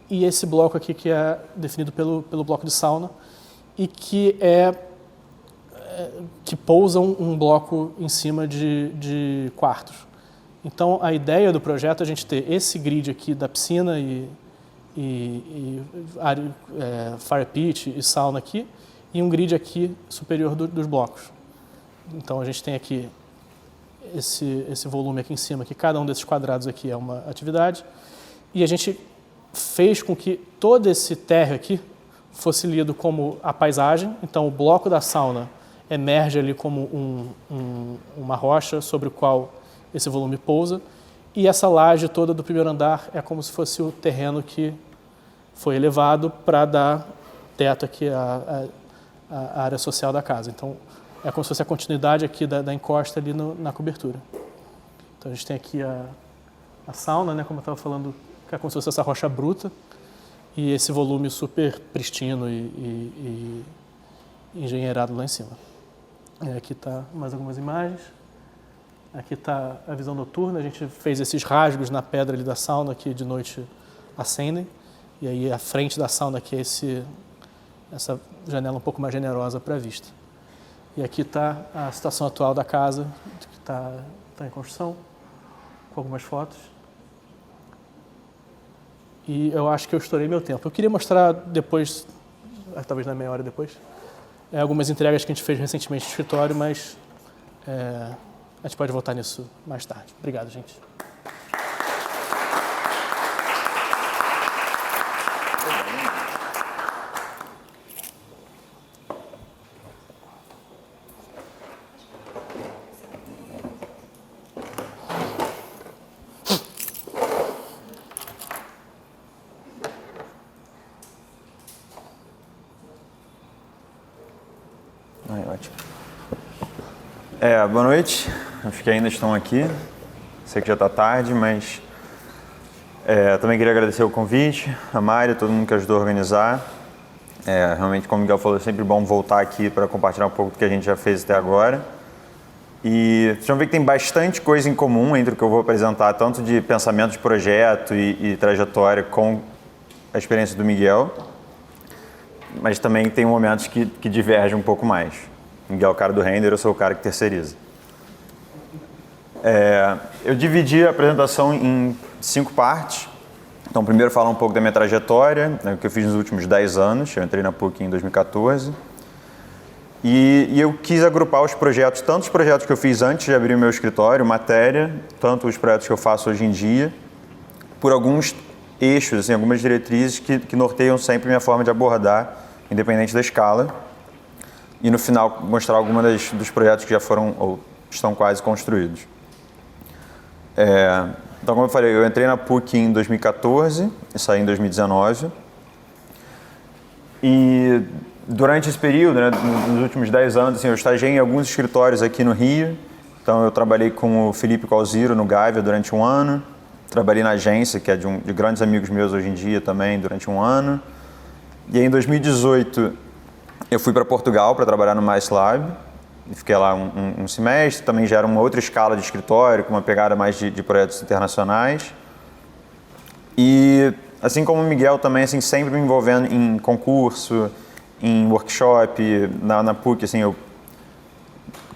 e esse bloco aqui que é definido pelo bloco de sauna e que pousa um bloco em cima de quartos. Então, a ideia do projeto é a gente ter esse grid aqui da piscina e fire pit e sauna aqui, e um grid aqui superior dos blocos. Então, a gente tem aqui esse volume aqui em cima, que cada um desses quadrados aqui é uma atividade, e a gente fez com que todo esse térreo aqui fosse lido como a paisagem. Então, o bloco da sauna emerge ali como uma rocha sobre o qual esse volume pousa, e essa laje toda do primeiro andar é como se fosse o terreno que foi elevado para dar teto aqui à área social da casa. Então, é como se fosse a continuidade aqui da encosta ali na cobertura. Então, a gente tem aqui a sauna, né, como eu estava falando, que é como se fosse essa rocha bruta, e esse volume super pristino e engenheirado lá em cima. Aqui está mais algumas imagens. Aqui está a visão noturna. A gente fez esses rasgos na pedra ali da sauna que de noite acendem. E aí a frente da sauna aqui é essa janela um pouco mais generosa para a vista. E aqui está a situação atual da casa, que está em construção, com algumas fotos. E eu acho que eu estourei meu tempo. Eu queria mostrar depois, talvez na meia hora depois, algumas entregas que a gente fez recentemente no escritório, mas a gente pode voltar nisso mais tarde. Obrigado, gente. Ótimo. Boa noite. Acho que ainda estão aqui. Sei que já está tarde, mas também queria agradecer o convite, a Mari, todo mundo que ajudou a organizar. Realmente, como o Miguel falou, é sempre bom voltar aqui para compartilhar um pouco do que a gente já fez até agora. E vocês vão ver que tem bastante coisa em comum entre o que eu vou apresentar, tanto de pensamento de projeto e trajetória com a experiência do Miguel, mas também tem momentos que divergem um pouco mais. O Miguel é o cara do render, eu sou o cara que terceiriza. Eu dividi a apresentação em 5 partes. Então, primeiro falar um pouco da minha trajetória, né, o que eu fiz nos últimos 10 anos. Eu entrei na PUC em 2014. E eu quis agrupar os projetos, tanto os projetos que eu fiz antes de abrir o meu escritório, matéria, tanto os projetos que eu faço hoje em dia, por alguns eixos, assim, algumas diretrizes que norteiam sempre minha forma de abordar, independente da escala. E no final mostrar algumas dos projetos que já foram ou estão quase construídos. Então, como eu falei, eu entrei na PUC em 2014 e saí em 2019. E durante esse período, né, nos últimos 10 anos, assim, eu estagiei em alguns escritórios aqui no Rio. Então, eu trabalhei com o Felipe Calziro no Gávea durante 1 ano. Trabalhei na agência, que é de grandes amigos meus hoje em dia também, durante 1 ano. E aí, em 2018, eu fui para Portugal para trabalhar no MySlab. Fiquei lá um semestre, também já era uma outra escala de escritório, com uma pegada mais de projetos internacionais. E, assim como o Miguel também, assim, sempre me envolvendo em concurso, em workshop, na PUC, assim,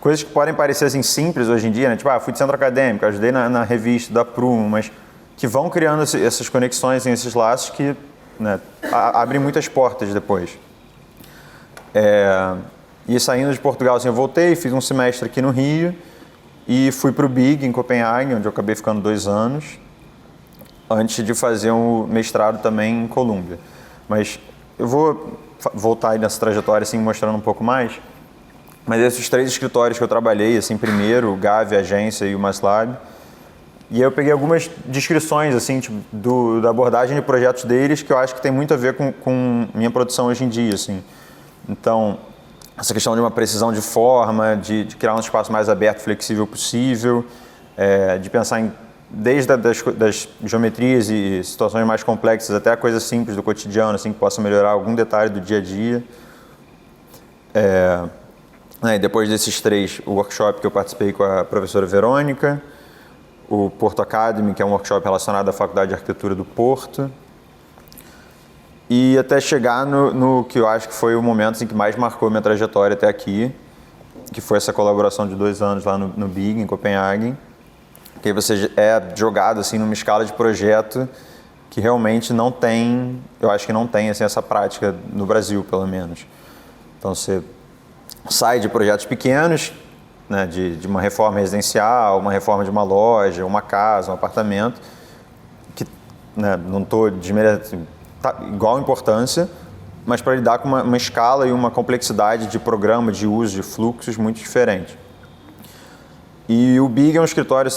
coisas que podem parecer assim, simples hoje em dia, né? Tipo, fui de centro acadêmico, ajudei na revista da Prumo, mas que vão criando essas conexões, assim, esses laços que, né, abrem muitas portas depois. E saindo de Portugal, assim, eu voltei, fiz um semestre aqui no Rio e fui para o BIG, em Copenhague, onde eu acabei ficando 2 anos, antes de fazer um mestrado também em Colômbia. Mas eu vou voltar aí nessa trajetória, assim, mostrando um pouco mais. Mas esses 3 escritórios que eu trabalhei, assim, primeiro, o Gávea, a agência e o MySlab. E aí eu peguei algumas descrições, assim, tipo, da abordagem de projetos deles, que eu acho que tem muito a ver com minha produção hoje em dia, assim. Então, essa questão de uma precisão de forma, de criar um espaço mais aberto e flexível possível, de pensar desde das geometrias e situações mais complexas até a coisa simples do cotidiano, assim, que possa melhorar algum detalhe do dia a dia. E depois desses 3, o workshop que eu participei com a professora Verônica, o Porto Academy, que é um workshop relacionado à Faculdade de Arquitetura do Porto, e até chegar no que eu acho que foi o momento, assim, que mais marcou minha trajetória até aqui, que foi essa colaboração de 2 anos lá no BIG, em Copenhague, que aí você é jogado assim numa escala de projeto que realmente não tem, eu acho que não tem assim, essa prática no Brasil, pelo menos. Então você sai de projetos pequenos, né, de uma reforma residencial, uma reforma de uma loja, uma casa, um apartamento, que, né, não estou desmerecendo, tá igual importância, mas para lidar com uma escala e uma complexidade de programa, de uso, de fluxos muito diferente. E o Big é um escritório,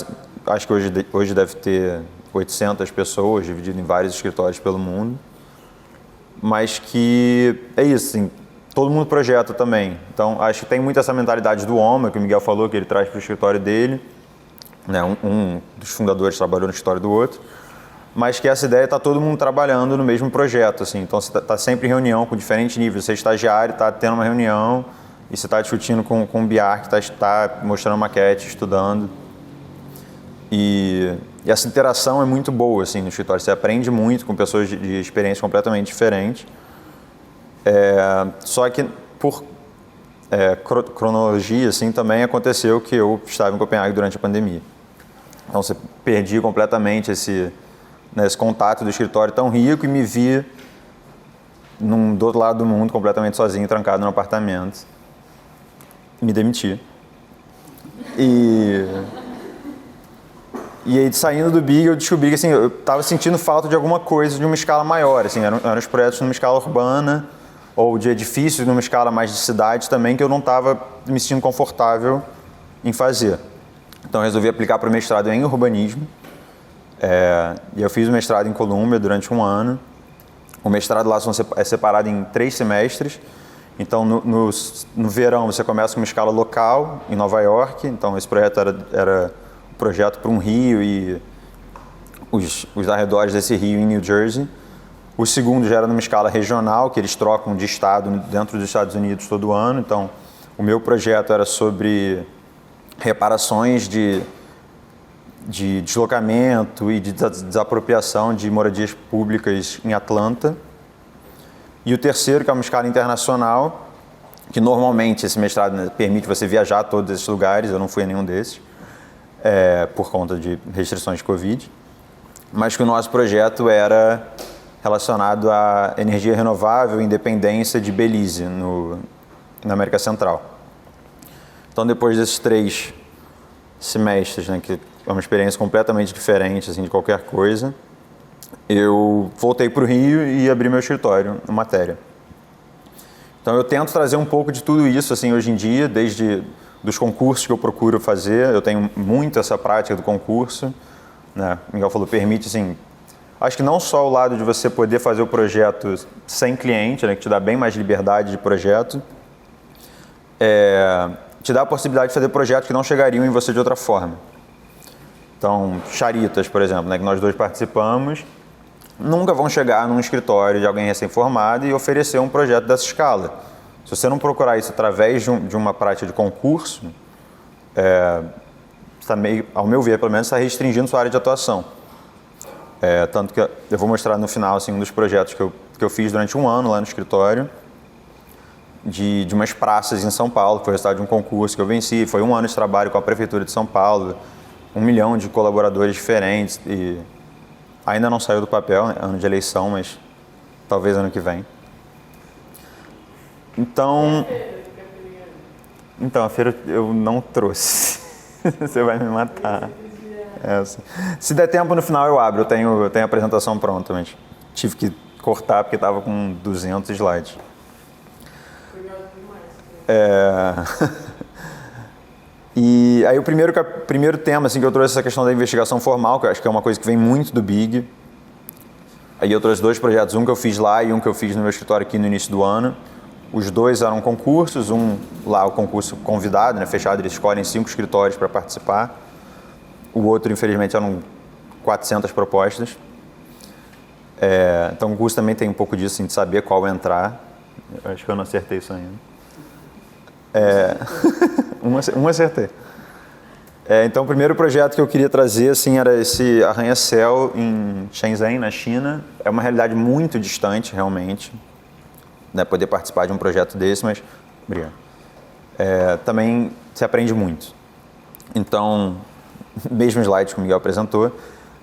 acho que hoje deve ter 800 pessoas, dividido em vários escritórios pelo mundo, mas que é isso, assim, todo mundo projeta também. Então, acho que tem muito essa mentalidade do homem, que o Miguel falou, que ele traz para o escritório dele, né? Um dos fundadores trabalhou no escritório do outro, mas que essa ideia está todo mundo trabalhando no mesmo projeto, assim. Então você está sempre em reunião com diferentes níveis. Você é estagiário, está tendo uma reunião e você está discutindo com o BIAR, que está mostrando maquete, estudando. E essa interação é muito boa, assim, no escritório. Você aprende muito com pessoas de experiência completamente diferentes. Só que por cronologia, assim, também aconteceu que eu estava em Copenhague durante a pandemia. Então você perdi completamente esse contato do escritório tão rico e me vi do outro lado do mundo, completamente sozinho, trancado num apartamento. Me demiti. E aí, saindo do Big, eu descobri que assim, eu estava sentindo falta de alguma coisa de uma escala maior. Assim, eram os projetos numa escala urbana ou de edifícios numa escala mais de cidade também, que eu não estava me sentindo confortável em fazer. Então, eu resolvi aplicar para o mestrado em urbanismo. E eu fiz o mestrado em Colômbia durante um ano. O mestrado lá é separado em 3 semestres. Então, no verão, você começa com uma escala local, em Nova York. Então, esse projeto era um projeto para um rio e os arredores desse rio em New Jersey. O segundo já era numa escala regional, que eles trocam de estado dentro dos Estados Unidos todo ano. Então, o meu projeto era sobre reparações de deslocamento e de desapropriação de moradias públicas em Atlanta. E o terceiro, que é uma escala internacional, que normalmente esse mestrado, né, permite você viajar a todos esses lugares, eu não fui a nenhum desses, por conta de restrições de Covid, mas que o nosso projeto era relacionado à energia renovável e independência de Belize, na América Central. Então, depois desses 3 semestres, né, que é uma experiência completamente diferente assim, de qualquer coisa, eu voltei para o Rio e abri meu escritório na matéria. Então eu tento trazer um pouco de tudo isso assim, hoje em dia, desde dos concursos que eu procuro fazer. Eu tenho muito essa prática do concurso, né? O Miguel falou, permite assim, acho que não só o lado de você poder fazer o projeto sem cliente, né, que te dá bem mais liberdade de projeto, te dá a possibilidade de fazer projetos que não chegariam em você de outra forma. Então, Charitas, por exemplo, né, que nós 2 participamos, nunca vão chegar num escritório de alguém recém-formado e oferecer um projeto dessa escala. Se você não procurar isso através de uma prática de concurso, está meio, ao meu ver, pelo menos, está restringindo sua área de atuação. Tanto que eu vou mostrar no final assim, um dos projetos que eu fiz durante um ano lá no escritório, de umas praças em São Paulo, que foi o resultado de um concurso que eu venci. Foi um ano de trabalho com a Prefeitura de São Paulo, 1 milhão de colaboradores diferentes e ainda não saiu do papel, né? Ano de eleição, mas talvez ano que vem. Então a feira eu não trouxe. Você vai me matar. Se der tempo no final eu abro, eu tenho a apresentação pronta, mas tive que cortar porque estava com 200 slides. E aí o primeiro tema assim, que eu trouxe essa questão da investigação formal, que eu acho que é uma coisa que vem muito do Big. Aí eu trouxe 2 projetos, um que eu fiz lá e um que eu fiz no meu escritório aqui no início do ano. Os 2 eram concursos, um lá o concurso convidado, né, fechado, eles escolhem 5 escritórios para participar. O outro, infelizmente, eram 400 propostas. Então o concurso também tem um pouco disso, assim, de saber qual entrar. Eu acho que eu não acertei isso ainda. Um acertei. Então o primeiro projeto que eu queria trazer assim, era esse arranha-céu em Shenzhen, na China. É uma realidade muito distante, realmente, né, poder participar de um projeto desse, mas obrigado. Também se aprende muito. Então, mesmo slide que o Miguel apresentou.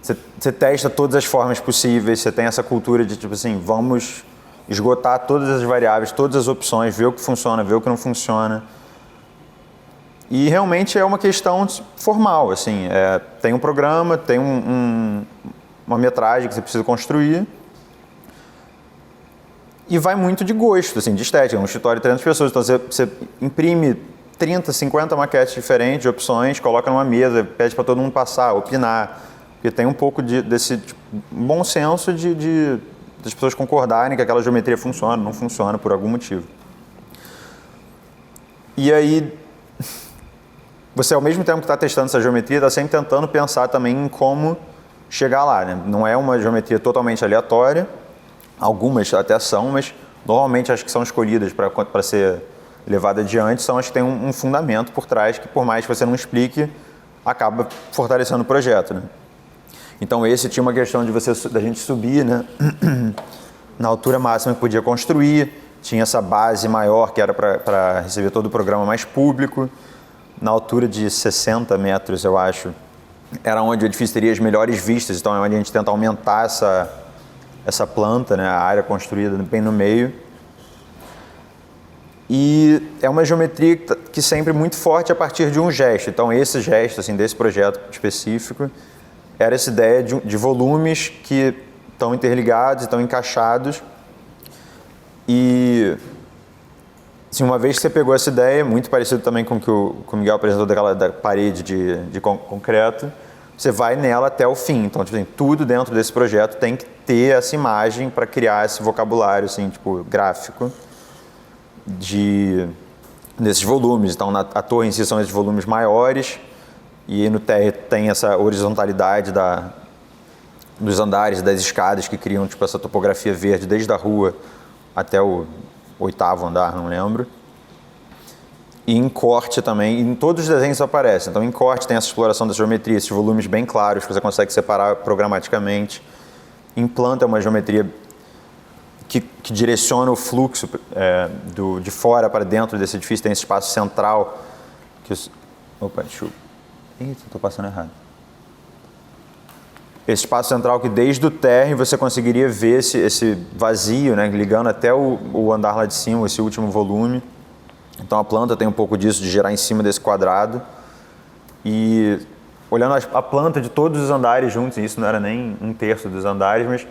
Você testa todas as formas possíveis, você tem essa cultura de tipo assim, vamos esgotar todas as variáveis, todas as opções, ver o que funciona, ver o que não funciona. E realmente é uma questão formal, assim, tem um programa, tem uma metragem que você precisa construir e vai muito de gosto, assim, de estética. É um escritório de 300 pessoas, então você imprime 30, 50 maquetes diferentes, de opções, coloca numa mesa, pede para todo mundo passar, opinar, porque tem um pouco desse tipo, bom senso das pessoas concordarem que aquela geometria funciona, não funciona por algum motivo. E aí, você ao mesmo tempo que está testando essa geometria, está sempre tentando pensar também em como chegar lá, né? Não é uma geometria totalmente aleatória, algumas até são, mas normalmente as que são escolhidas para ser levada adiante são as que têm um fundamento por trás que, por mais que você não explique, acaba fortalecendo o projeto, né? Então esse tinha uma questão da gente subir, né, na altura máxima que podia construir, tinha essa base maior que era para receber todo o programa mais público, na altura de 60 metros, eu acho, era onde o edifício teria as melhores vistas, então é onde a gente tenta aumentar essa planta, né, a área construída bem no meio. E é uma geometria que sempre muito forte a partir de um gesto, então esse gesto, assim, desse projeto específico, era essa ideia de volumes que estão interligados, estão encaixados. E assim, uma vez que você pegou essa ideia, muito parecido também com o que o Miguel apresentou da parede de concreto, você vai nela até o fim. Então, tipo assim, tudo dentro desse projeto tem que ter essa imagem para criar esse vocabulário assim, tipo, gráfico desses volumes. Então, a torre em si são esses volumes maiores, e no térreo tem essa horizontalidade dos andares, das escadas que criam tipo, essa topografia verde desde a rua até o 8º andar, não lembro. E em corte também, em todos os desenhos isso aparece. Então em corte tem essa exploração da geometria, esses volumes bem claros que você consegue separar programaticamente. Em planta é uma geometria que direciona o fluxo de fora para dentro desse edifício, tem esse espaço central. Opa, deixa eu... Eita, estou passando errado. Esse espaço central que desde o térreo você conseguiria ver esse vazio, né, ligando até o andar lá de cima, esse último volume. Então a planta tem um pouco disso, de girar em cima desse quadrado. E olhando a planta de todos os andares juntos, isso não era nem 1/3 dos andares, mas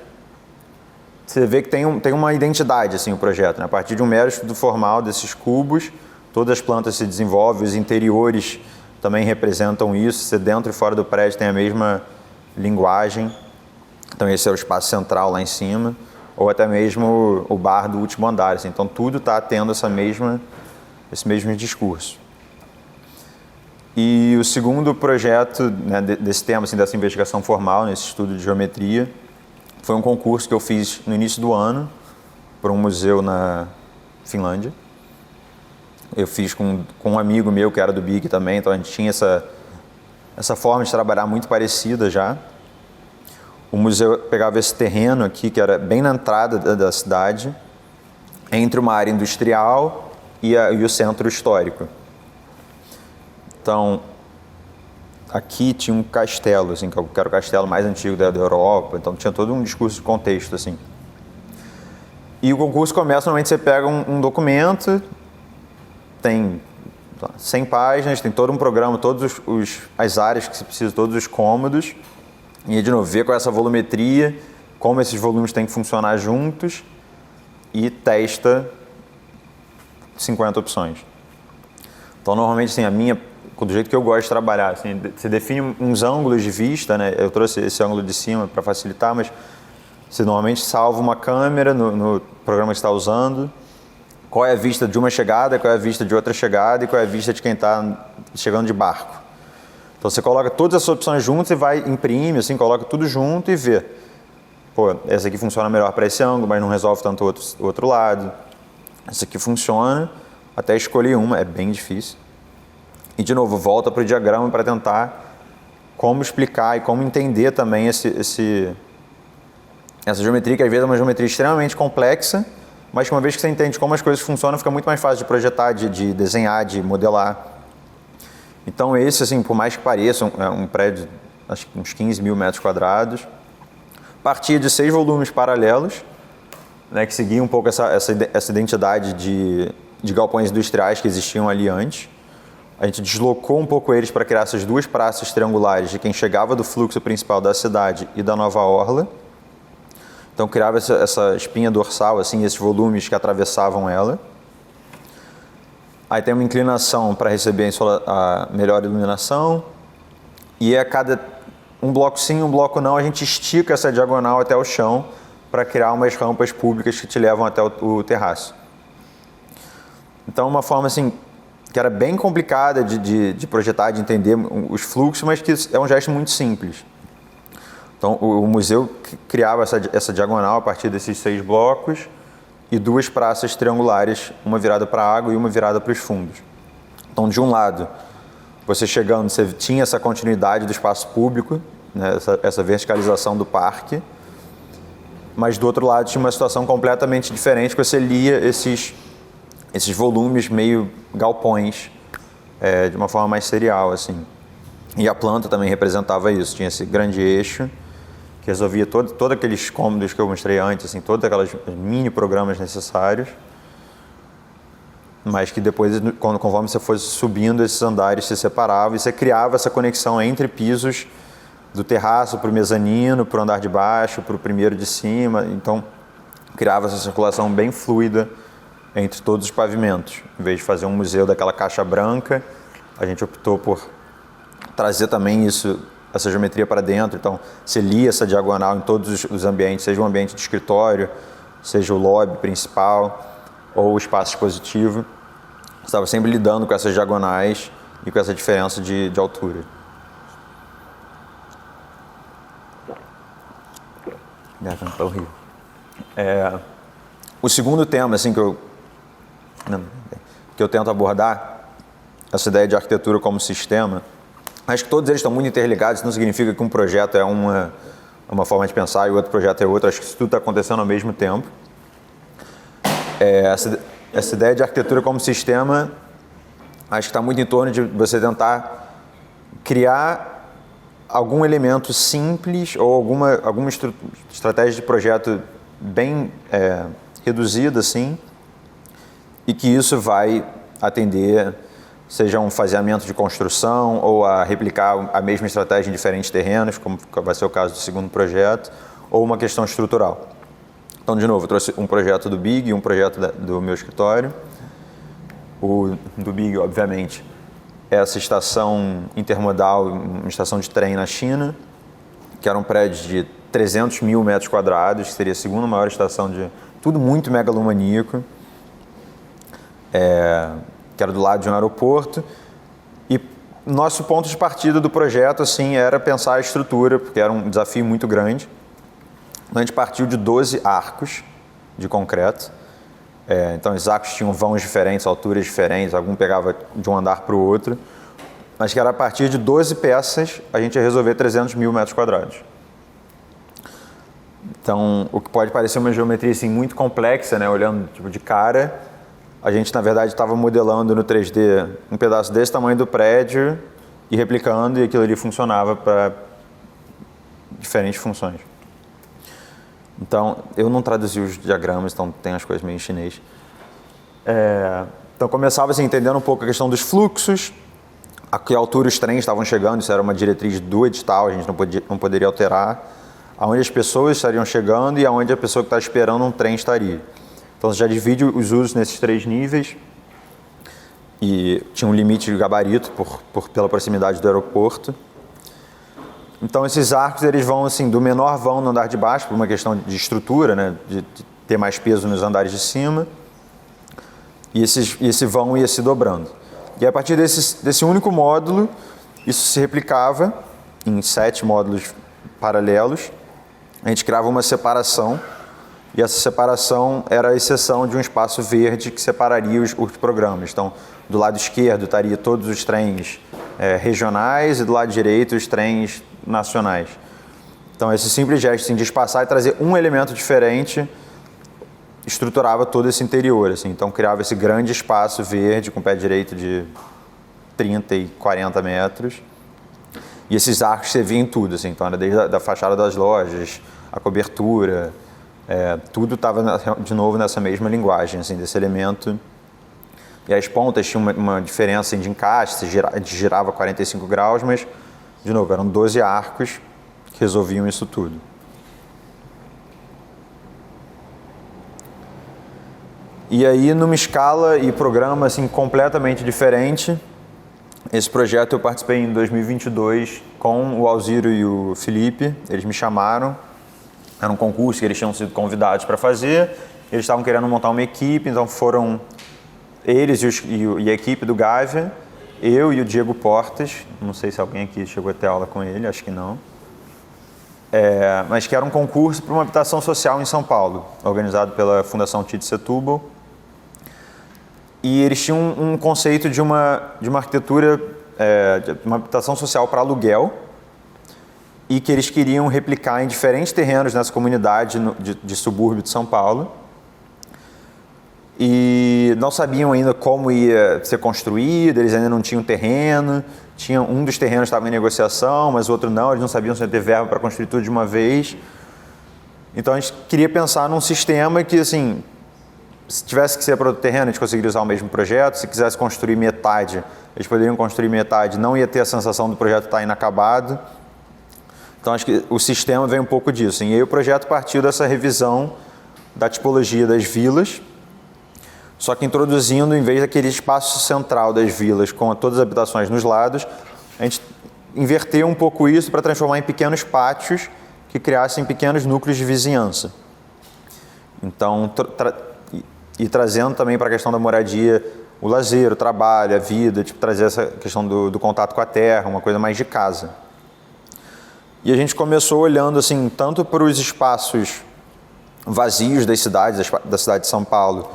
você vê que tem uma identidade assim, o projeto, né? A partir de um mero estudo formal desses cubos, todas as plantas se desenvolvem, os interiores também representam isso, você dentro e fora do prédio tem a mesma linguagem. Então esse é o espaço central lá em cima, ou até mesmo o bar do último andar, assim. Então tudo está tendo esse mesmo discurso. E o segundo projeto, né, desse tema, assim, dessa investigação formal, nesse estudo de geometria, foi um concurso que eu fiz no início do ano para um museu na Finlândia. Eu fiz com um amigo meu que era do BIC também, então a gente tinha essa forma de trabalhar muito parecida já. O museu pegava esse terreno aqui, que era bem na entrada da cidade, entre uma área industrial e o centro histórico. Então, aqui tinha um castelo, assim, que era o castelo mais antigo da Europa, então tinha todo um discurso de contexto, assim. E o concurso começa, normalmente você pega um documento, tem 100 páginas, tem todo um programa, todas as áreas que você precisa, todos os cômodos, e de novo, ver com essa volumetria, como esses volumes têm que funcionar juntos, e testa 50 opções. Então, normalmente, assim, do jeito que eu gosto de trabalhar, assim, você define uns ângulos de vista, né? Eu trouxe esse ângulo de cima para facilitar, mas você normalmente salva uma câmera no programa que você está usando, qual é a vista de uma chegada, qual é a vista de outra chegada e qual é a vista de quem está chegando de barco. Então você coloca todas essas opções juntas e imprime, assim, coloca tudo junto e vê. Pô, essa aqui funciona melhor para esse ângulo, mas não resolve tanto o outro lado. Essa aqui funciona, até escolher uma, é bem difícil. E de novo, volta para o diagrama para tentar como explicar e como entender também essa geometria, que às vezes é uma geometria extremamente complexa, mas que uma vez que você entende como as coisas funcionam, fica muito mais fácil de projetar, de desenhar, de modelar. Então esse, assim, por mais que pareça um prédio, acho que uns 15 mil metros quadrados, partia de 6 volumes paralelos, né, que seguiam um pouco essa identidade de galpões industriais que existiam ali antes. A gente deslocou um pouco eles para criar essas 2 praças triangulares de quem chegava do fluxo principal da cidade e da Nova Orla. Então criava essa espinha dorsal, assim, esses volumes que atravessavam ela. Aí tem uma inclinação para receber a melhor iluminação. E a cada um bloco sim, um bloco não, a gente estica essa diagonal até o chão para criar umas rampas públicas que te levam até o terraço. Então, uma forma assim que era bem complicada de projetar, de entender os fluxos, mas que é um gesto muito simples. Então, o museu criava essa diagonal a partir desses 6 blocos e 2 praças triangulares, uma virada para a água e uma virada para os fundos. Então, de um lado, você chegando, você tinha essa continuidade do espaço público, né, essa verticalização do parque, mas do outro lado tinha uma situação completamente diferente, que você lia esses volumes meio galpões, de uma forma mais serial, assim. E a planta também representava isso, tinha esse grande eixo que resolvia todos aqueles cômodos que eu mostrei antes, assim, todos aqueles mini programas necessários, mas que depois, conforme você fosse subindo, esses andares se separavam e você criava essa conexão entre pisos do terraço para o mezanino, para o andar de baixo, para o primeiro de cima. Então, criava essa circulação bem fluida entre todos os pavimentos. Em vez de fazer um museu daquela caixa branca, a gente optou por trazer também essa geometria para dentro. Então, você lia essa diagonal em todos os ambientes, seja um ambiente de escritório, seja o lobby principal ou o espaço expositivo. Você estava sempre lidando com essas diagonais e com essa diferença de altura. Tá horrível. O segundo tema, assim, que eu tento abordar, essa ideia de arquitetura como sistema, acho que todos eles estão muito interligados. Isso não significa que um projeto é uma forma de pensar e o outro projeto é outra. Acho que isso tudo está acontecendo ao mesmo tempo. Essa ideia de arquitetura como sistema, acho que está muito em torno de você tentar criar algum elemento simples ou alguma estratégia de projeto bem reduzida, assim, e que isso vai atender, seja um faseamento de construção ou a replicar a mesma estratégia em diferentes terrenos, como vai ser o caso do segundo projeto, ou uma questão estrutural. Então, de novo, eu trouxe um projeto do Big e um projeto do meu escritório. O do Big, obviamente, é essa estação intermodal, uma estação de trem na China, que era um prédio de 300 mil metros quadrados, que seria a segunda maior estação de... Tudo muito megalomaníaco, que era do lado de um aeroporto. E nosso ponto de partida do projeto, assim, era pensar a estrutura, porque era um desafio muito grande. Então, a gente partiu de 12 arcos de concreto. Então, os arcos tinham vãos diferentes, alturas diferentes, algum pegava de um andar para o outro. Mas que era a partir de 12 peças, a gente ia resolver 300 mil metros quadrados. Então, o que pode parecer uma geometria assim, muito complexa, né? Olhando tipo, de cara, a gente, na verdade, estava modelando no 3D um pedaço desse tamanho do prédio e replicando, e aquilo ali funcionava para diferentes funções. Então, eu não traduzi os diagramas, então tem as coisas meio em chinês. Então, começava assim, entendendo um pouco a questão dos fluxos, a que altura os trens estavam chegando, isso era uma diretriz do edital, a gente não poderia alterar, aonde as pessoas estariam chegando e aonde a pessoa que está esperando um trem estaria. Então, você já divide os usos nesses 3 níveis e tinha um limite de gabarito pela proximidade do aeroporto. Então, esses arcos, eles vão assim, do menor vão no andar de baixo, por uma questão de estrutura, né, de ter mais peso nos andares de cima, e esse vão ia se dobrando. E a partir desse único módulo, isso se replicava em 7 módulos paralelos. A gente criava uma separação, e essa separação era a exceção de um espaço verde que separaria os programas. Então, do lado esquerdo estaria todos os trens regionais e do lado direito os trens nacionais. Então, esse simples gesto assim, de espaçar e trazer um elemento diferente estruturava todo esse interior. Assim. Então, criava esse grande espaço verde com pé direito de 30 e 40 metros. E esses arcos você via em tudo, assim, então era desde a fachada das lojas, a cobertura, tudo estava de novo nessa mesma linguagem, assim, desse elemento. E as pontas tinham uma diferença assim, de encaixe, se girava 45 graus, mas, de novo, eram 12 arcos que resolviam isso tudo. E aí, numa escala e programa assim, completamente diferente, esse projeto eu participei em 2022 com o Alziro e o Felipe. Eles me chamaram, era um concurso que eles tinham sido convidados para fazer, eles estavam querendo montar uma equipe, então foram eles e a equipe do Gávea, eu e o Diego Portas, não sei se alguém aqui chegou a ter aula com ele, acho que não, mas que era um concurso para uma habitação social em São Paulo, organizado pela Fundação Tite Setúbal. E eles tinham um conceito de uma arquitetura, de uma habitação social para aluguel, e que eles queriam replicar em diferentes terrenos nessa comunidade de subúrbio de São Paulo. E não sabiam ainda como ia ser construído, eles ainda não tinham terreno, um dos terrenos estava em negociação, mas o outro não, eles não sabiam se ia ter verba para construir tudo de uma vez. Então a gente queria pensar num sistema que, assim, se tivesse que ser para outro terreno, a gente conseguiria usar o mesmo projeto. Se quisesse construir metade, eles poderiam construir metade, não ia ter a sensação do projeto estar inacabado. Então acho que o sistema vem um pouco disso. E aí o projeto partiu dessa revisão da tipologia das vilas, só que introduzindo, em vez daquele espaço central das vilas com todas as habitações nos lados, a gente inverteu um pouco isso para transformar em pequenos pátios que criassem pequenos núcleos de vizinhança. Então, e trazendo também para a questão da moradia o lazer, o trabalho, a vida, tipo, trazer essa questão do contato com a terra, uma coisa mais de casa. E a gente começou olhando assim, tanto para os espaços vazios das cidades, da cidade de São Paulo,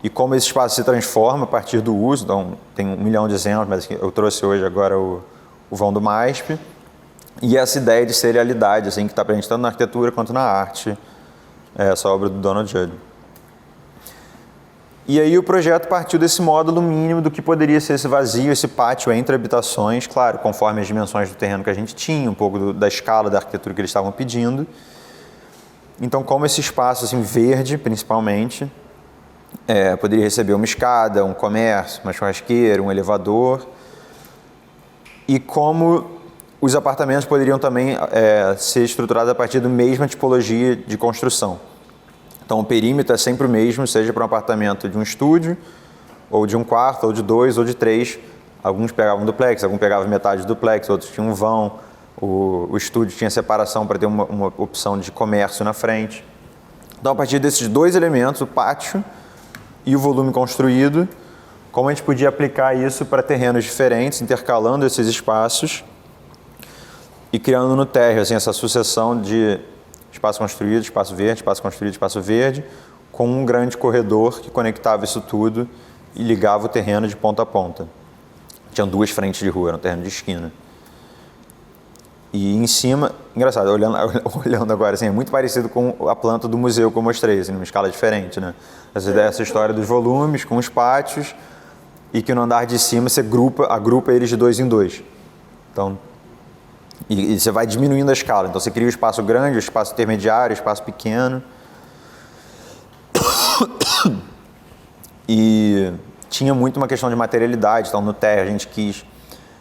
e como esse espaço se transforma a partir do uso. Então, tem 1 milhão de exemplos, mas eu trouxe hoje agora o vão do MASP, e essa ideia de serialidade, assim, que está presente tanto na arquitetura quanto na arte, essa obra do Donald Judd. E aí o projeto partiu desse módulo mínimo do que poderia ser esse vazio, esse pátio entre habitações, claro, conforme as dimensões do terreno que a gente tinha, um pouco da escala da arquitetura que eles estavam pedindo. Então, como esse espaço assim, verde, principalmente, poderia receber uma escada, um comércio, uma churrasqueira, um elevador, e como os apartamentos poderiam também ser estruturados a partir da mesma tipologia de construção. Então, o perímetro é sempre o mesmo, seja para um apartamento de um estúdio, ou de um quarto, ou de 2, ou de 3. Alguns pegavam duplex, alguns pegavam metade do duplex, outros tinham um vão. O estúdio tinha separação para ter uma opção de comércio na frente. Então, a partir desses dois elementos, o pátio e o volume construído, como a gente podia aplicar isso para terrenos diferentes, intercalando esses espaços e criando no térreo assim, essa sucessão de espaço construído, espaço verde, espaço construído, espaço verde, com um grande corredor que conectava isso tudo e ligava o terreno de ponta a ponta. Tinham 2 frentes de rua, era um terreno de esquina. E em cima, engraçado, olhando agora, assim, é muito parecido com a planta do museu que eu mostrei, assim, numa escala diferente, né? Essa história dos volumes com os pátios e que no andar de cima você agrupa eles de 2 em 2. Então, e você vai diminuindo a escala. Então, você cria o espaço grande, o espaço intermediário, o espaço pequeno. E tinha muito uma questão de materialidade. Então, no térreo, a gente quis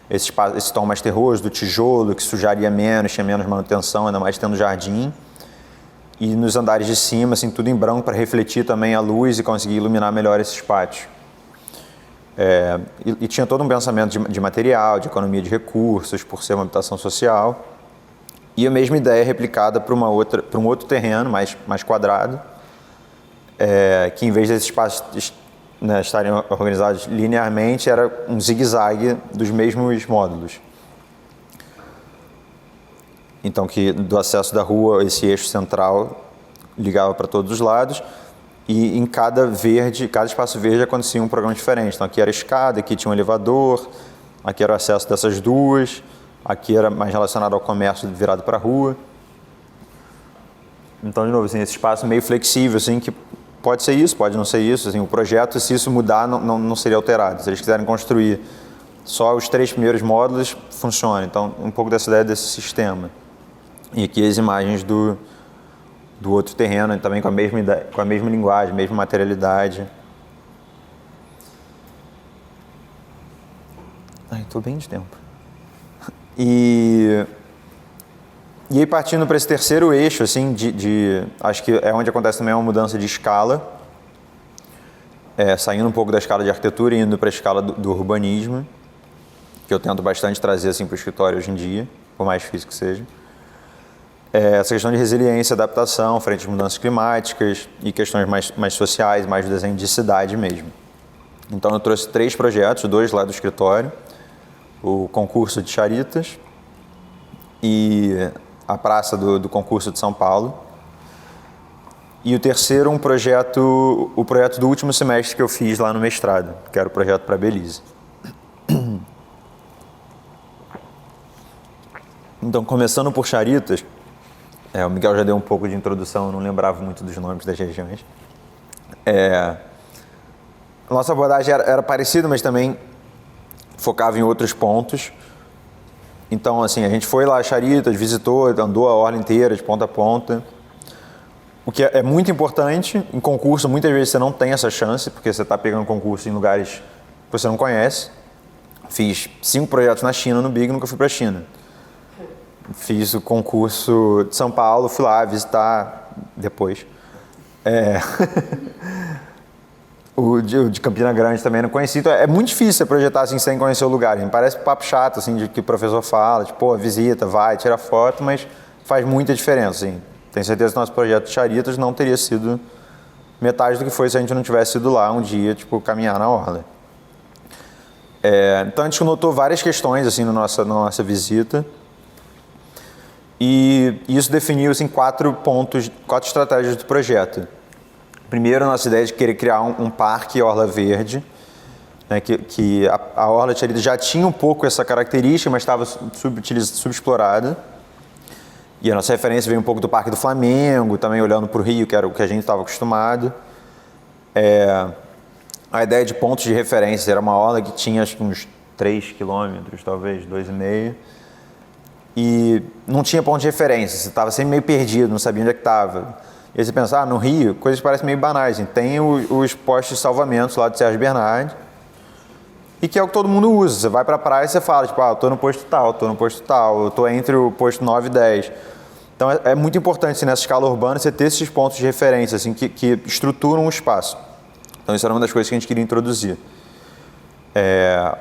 esse tom mais terroso, do tijolo, que sujaria menos, tinha menos manutenção, ainda mais tendo jardim. E nos andares de cima, assim, tudo em branco para refletir também a luz e conseguir iluminar melhor esses pátios. E tinha todo um pensamento de material, de economia de recursos, por ser uma habitação social. E a mesma ideia replicada para um outro terreno mais quadrado, que em vez desses espaços estarem organizados linearmente, era um zigue-zague dos mesmos módulos. Então, que do acesso da rua, esse eixo central ligava para todos os lados. E em cada espaço verde acontecia um programa diferente. Então, aqui era escada, aqui tinha um elevador, aqui era o acesso dessas duas, aqui era mais relacionado ao comércio virado para a rua. Então, de novo, assim, esse espaço meio flexível, assim, que pode ser isso, pode não ser isso. Assim, o projeto, se isso mudar, não seria alterado. Se eles quiserem construir só os 3 primeiros módulos funcionam. Então, um pouco dessa ideia desse sistema. E aqui as imagens do outro terreno, também com a mesma ideia, com a mesma linguagem, mesma materialidade. Ai, estou bem de tempo. E aí, partindo para esse terceiro eixo, assim, acho que é onde acontece também uma mudança de escala, saindo um pouco da escala de arquitetura e indo para a escala do urbanismo, que eu tento bastante trazer assim, para o escritório hoje em dia, por mais difícil que seja. Essa questão de resiliência, adaptação frente às mudanças climáticas e questões mais sociais, mais do desenho de cidade mesmo. Então, eu trouxe 3 projetos, 2 lá do escritório, o concurso de Charitas e a praça do concurso de São Paulo. E o terceiro, o projeto do último semestre que eu fiz lá no mestrado, que era o projeto para Belize. Então, começando por Charitas, o Miguel já deu um pouco de introdução, eu não lembrava muito dos nomes das regiões. A nossa abordagem era parecida, mas também focava em outros pontos. Então, assim, a gente foi lá a Charitas, visitou, andou a orla inteira, de ponta a ponta. O que é muito importante, em concurso, muitas vezes você não tem essa chance, porque você está pegando concurso em lugares que você não conhece. Fiz 5 projetos na China, no BIG, nunca fui para a China. Fiz o concurso de São Paulo, fui lá visitar depois. O de Campina Grande também não conheci. Então é muito difícil você projetar assim sem conhecer o lugar. Parece papo chato, assim, de que o professor fala, tipo, visita, vai, tira foto, mas faz muita diferença, assim. Tenho certeza que o nosso projeto de Charitas não teria sido metade do que foi se a gente não tivesse ido lá um dia, tipo, caminhar na orla. Então a gente notou várias questões, assim, na nossa visita. E isso definiu assim, 4 estratégias do projeto. Primeiro, a nossa ideia de querer criar um parque Orla Verde, né, que a Orla de Charitas já tinha um pouco essa característica, mas estava subexplorada. E a nossa referência veio um pouco do Parque do Flamengo, também olhando para o Rio, que era o que a gente estava acostumado. A ideia de pontos de referência era uma orla que tinha acho que uns 3 quilômetros, talvez, 2,5. E não tinha ponto de referência, você estava sempre meio perdido, não sabia onde é que estava. E aí você pensa, no Rio, coisas parecem meio banais. Tem os postos de salvamento lá do Sérgio Bernardi, e que é o que todo mundo usa. Você vai para a praia e você fala, tipo, eu estou no posto tal, eu estou entre o posto 9 e 10. Então é muito importante, assim, nessa escala urbana, você ter esses pontos de referência, assim, que estruturam o espaço. Então isso era uma das coisas que a gente queria introduzir.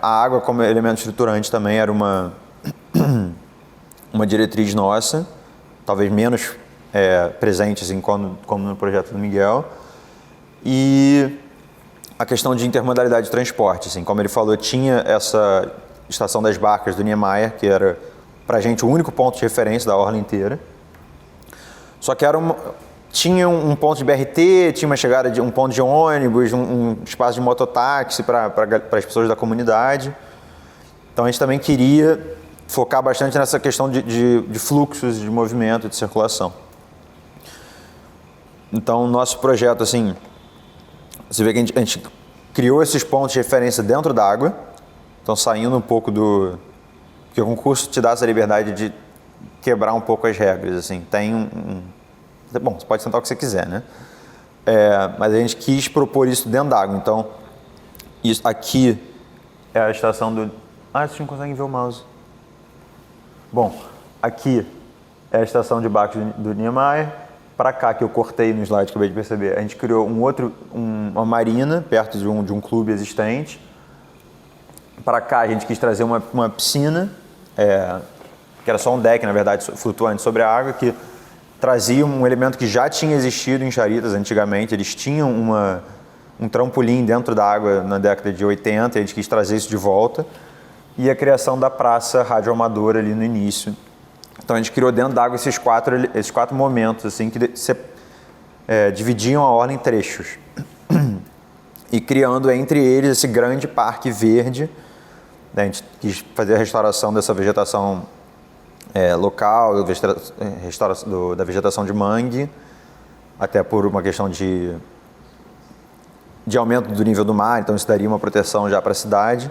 A água como elemento estruturante também era uma diretriz nossa, talvez menos presente assim, como no projeto do Miguel. E a questão de intermodalidade de transporte. Assim, como ele falou, tinha essa estação das barcas do Niemeyer, que era, para a gente, o único ponto de referência da orla inteira. Só que tinha um ponto de BRT, tinha uma chegada de um ponto de ônibus, um espaço de mototáxi para as pessoas da comunidade. Então a gente também queria focar bastante nessa questão de fluxos de movimento, de circulação. Então, o nosso projeto, assim, você vê que a gente criou esses pontos de referência dentro d'água, então saindo um pouco porque o concurso te dá essa liberdade de quebrar um pouco as regras, assim, bom, você pode sentar o que você quiser, né? Mas a gente quis propor isso dentro d'água, então, isso aqui é a estação do... vocês não conseguem ver o mouse. Bom, aqui é a estação de barcos do Niemeyer. Para cá, que eu cortei no slide, acabei de perceber, a gente criou uma marina perto de um clube existente. Para cá, a gente quis trazer uma piscina, que era só um deck, na verdade, flutuante sobre a água, que trazia um elemento que já tinha existido em Charitas antigamente. Eles tinham um trampolim dentro da água na década de 80, e a gente quis trazer isso de volta. E a criação da praça radioamadora ali no início. Então a gente criou dentro d'água esses quatro momentos assim, que dividiam a orla em trechos. E criando entre eles esse grande parque verde. A gente quis fazer a restauração dessa vegetação local, da vegetação de mangue, até por uma questão de aumento do nível do mar, então isso daria uma proteção já para a cidade.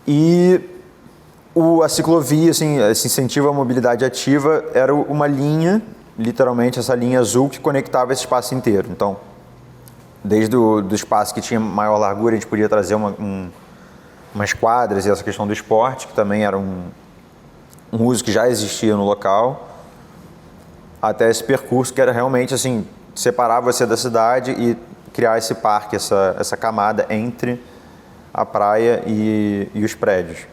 E a ciclovia, assim, esse incentivo à mobilidade ativa, era uma linha, literalmente essa linha azul, que conectava esse espaço inteiro. Então, desde do espaço que tinha maior largura, a gente podia trazer umas quadras, e essa questão do esporte, que também era um uso que já existia no local, até esse percurso que era realmente assim, separar você da cidade e criar esse parque, essa camada entre a praia e os prédios.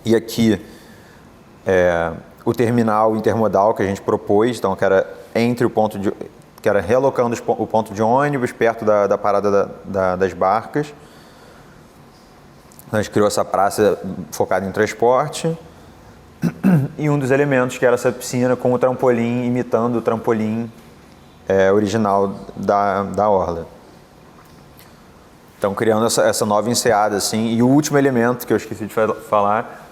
E aqui o terminal intermodal que a gente propôs, então que era entre que era relocando o ponto de ônibus perto da parada das barcas. A gente criou essa praça focada em transporte. E um dos elementos que era essa piscina com o trampolim, imitando o trampolim original da orla. Então, criando essa nova enseada, assim. E o último elemento que eu esqueci de falar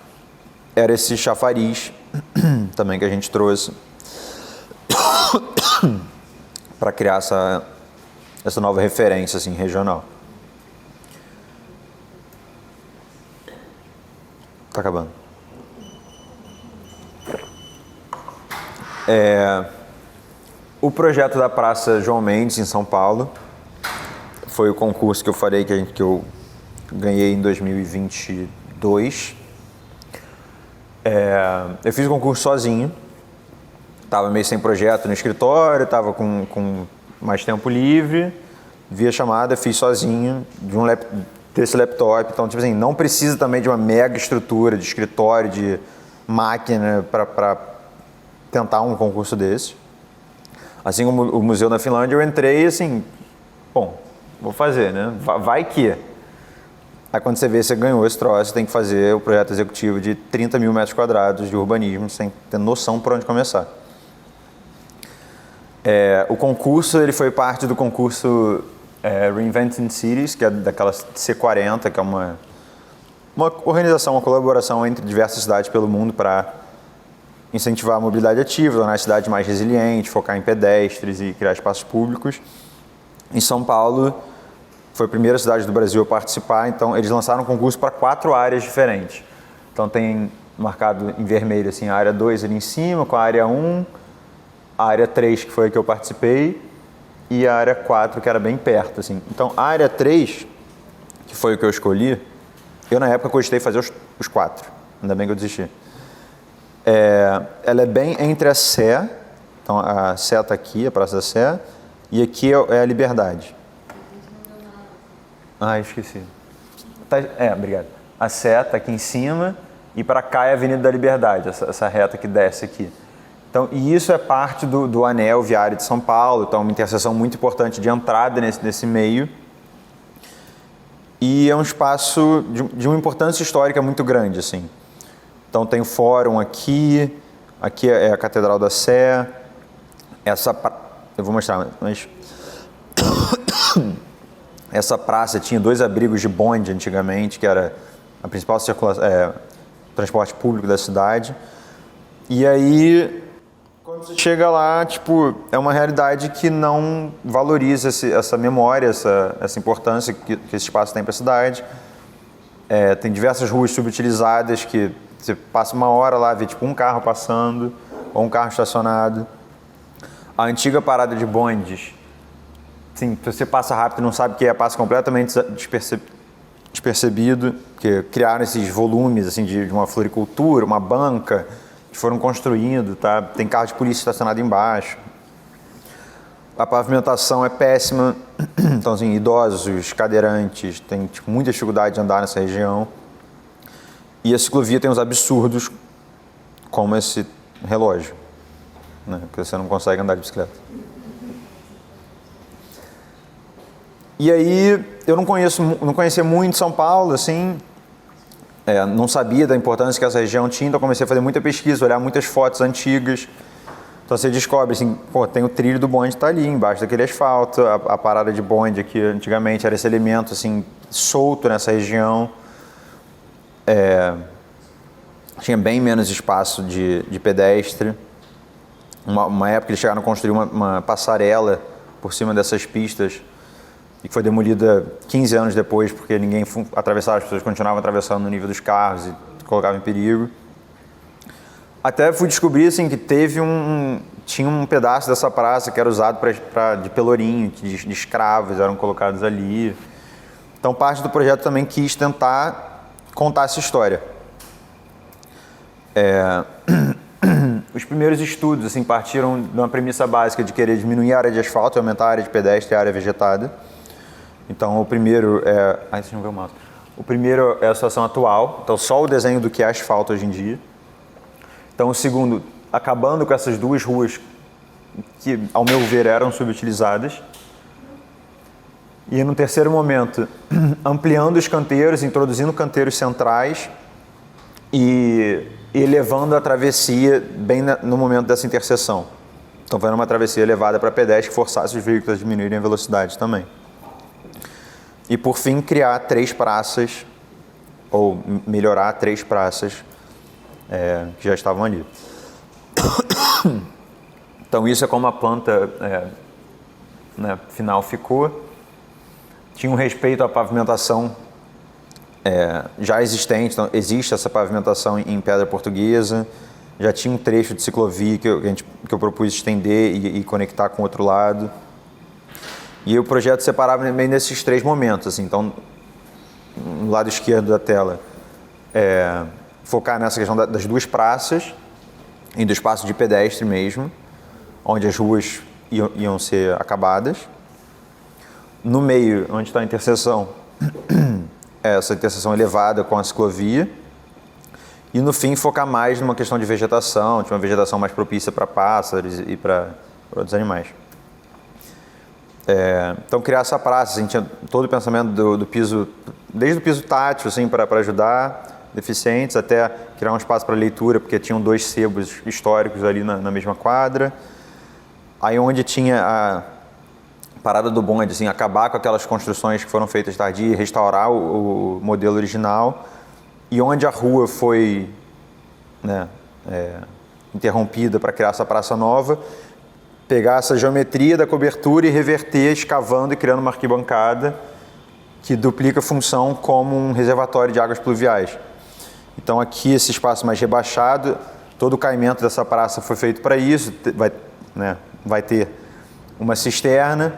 era esse chafariz também que a gente trouxe para criar essa nova referência, assim, regional. Tá acabando. O projeto da Praça João Mendes, em São Paulo, foi o concurso que eu falei que eu ganhei em 2022. Eu fiz o concurso sozinho, estava meio sem projeto no escritório, estava com mais tempo livre, vi a chamada, fiz sozinho, desse laptop. Então, tipo assim, não precisa também de uma mega estrutura de escritório, de máquina para tentar um concurso desse. Assim como o museu na Finlândia, eu entrei assim, bom, vou fazer, né? Vai que. Aí quando você vê, você ganhou esse troço, você tem que fazer o projeto executivo de 30 mil metros quadrados de urbanismo, sem ter noção por onde começar. O concurso, ele foi parte do concurso Reinventing Cities, que é daquela C40, que é uma organização, uma colaboração entre diversas cidades pelo mundo para incentivar a mobilidade ativa, tornar a cidade mais resiliente, focar em pedestres e criar espaços públicos. Em São Paulo, foi a primeira cidade do Brasil a participar, então eles lançaram um concurso para 4 áreas diferentes. Então tem marcado em vermelho assim, a área 2 ali em cima, com a área 1, a área 3, que foi a que eu participei, e a área 4, que era bem perto. Assim. Então a área 3, que foi o que eu escolhi, eu na época cogitei fazer os 4, ainda bem que eu desisti. Ela é bem entre a Sé, então a Sé está aqui, a Praça da Sé, e aqui é a Liberdade. Esqueci. Obrigado. A Sé está aqui em cima e para cá é a Avenida da Liberdade, essa reta que desce aqui. Então, e isso é parte do anel viário de São Paulo, então uma interseção muito importante de entrada nesse meio. E é um espaço de uma importância histórica muito grande, assim. Então tem o fórum aqui é a Catedral da Sé, eu vou mostrar, mas essa praça tinha 2 abrigos de bonde antigamente, que era a principal transporte público da cidade. E aí, quando você chega lá, tipo, é uma realidade que não valoriza essa memória, essa importância que esse espaço tem para a cidade. Tem diversas ruas subutilizadas que você passa uma hora lá, vê tipo um carro passando ou um carro estacionado. A antiga parada de bondes, assim, se você passa rápido e não sabe o que passa completamente despercebido, porque criaram esses volumes assim, de uma floricultura, uma banca, que foram construindo, tá? Tem carro de polícia estacionado embaixo. A pavimentação é péssima, então assim, idosos, cadeirantes, tem tipo, muita dificuldade de andar nessa região. E a ciclovia tem uns absurdos, como esse relógio, né? Porque você não consegue andar de bicicleta. E aí, eu não conhecia muito São Paulo, assim, não sabia da importância que essa região tinha, então comecei a fazer muita pesquisa, olhar muitas fotos antigas. Então você descobre, assim, tem o trilho do bonde tá ali, embaixo daquele asfalto, a parada de bonde aqui, antigamente, era esse elemento, assim, solto nessa região. Tinha bem menos espaço de pedestre. Uma época eles chegaram a construir uma passarela por cima dessas pistas e que foi demolida 15 anos depois, porque ninguém atravessava, as pessoas continuavam atravessando no nível dos carros e colocava em perigo. Até fui descobrir assim, que tinha um pedaço dessa praça que era usado de pelourinho, de escravos eram colocados ali. Então parte do projeto também quis tentar contar essa história. Os primeiros estudos assim, partiram de uma premissa básica de querer diminuir a área de asfalto e aumentar a área de pedestre e a área vegetada. Então o primeiro vocês não vê o mapa. O primeiro é a situação atual, então só o desenho do que é asfalto hoje em dia. Então o segundo, acabando com essas duas ruas que, ao meu ver, eram subutilizadas. E no terceiro momento, ampliando os canteiros, introduzindo canteiros centrais e elevando a travessia bem no momento dessa interseção. Então, fazendo uma travessia elevada para pedestre que forçasse os veículos a diminuírem a velocidade também. E, por fim, criar 3 praças, ou melhorar 3 praças que já estavam ali. Então, isso é como a planta final ficou. Tinha um respeito à pavimentação já existente, então existe essa pavimentação em pedra portuguesa, já tinha um trecho de ciclovia que eu propus estender e conectar com o outro lado. E o projeto separava meio nesses 3 momentos, assim. Então, no lado esquerdo da tela, focar nessa questão das 2 praças e do espaço de pedestre mesmo, onde as ruas iam ser acabadas. No meio, onde está a interseção, essa interseção elevada com a ciclovia. E no fim, focar mais numa questão de vegetação, de uma vegetação mais propícia para pássaros e para outros animais. Então, criar essa praça, assim, tinha todo o pensamento do piso, desde o piso tátil, assim, para ajudar deficientes, até criar um espaço para leitura, porque tinham 2 sebos históricos ali na mesma quadra. Aí onde tinha a parada do bonde, assim, acabar com aquelas construções que foram feitas tardia e restaurar o modelo original. E onde a rua foi interrompida para criar essa praça nova, pegar essa geometria da cobertura e reverter, escavando e criando uma arquibancada que duplica a função como um reservatório de águas pluviais. Então aqui esse espaço mais rebaixado, todo o caimento dessa praça foi feito para isso, vai ter uma cisterna,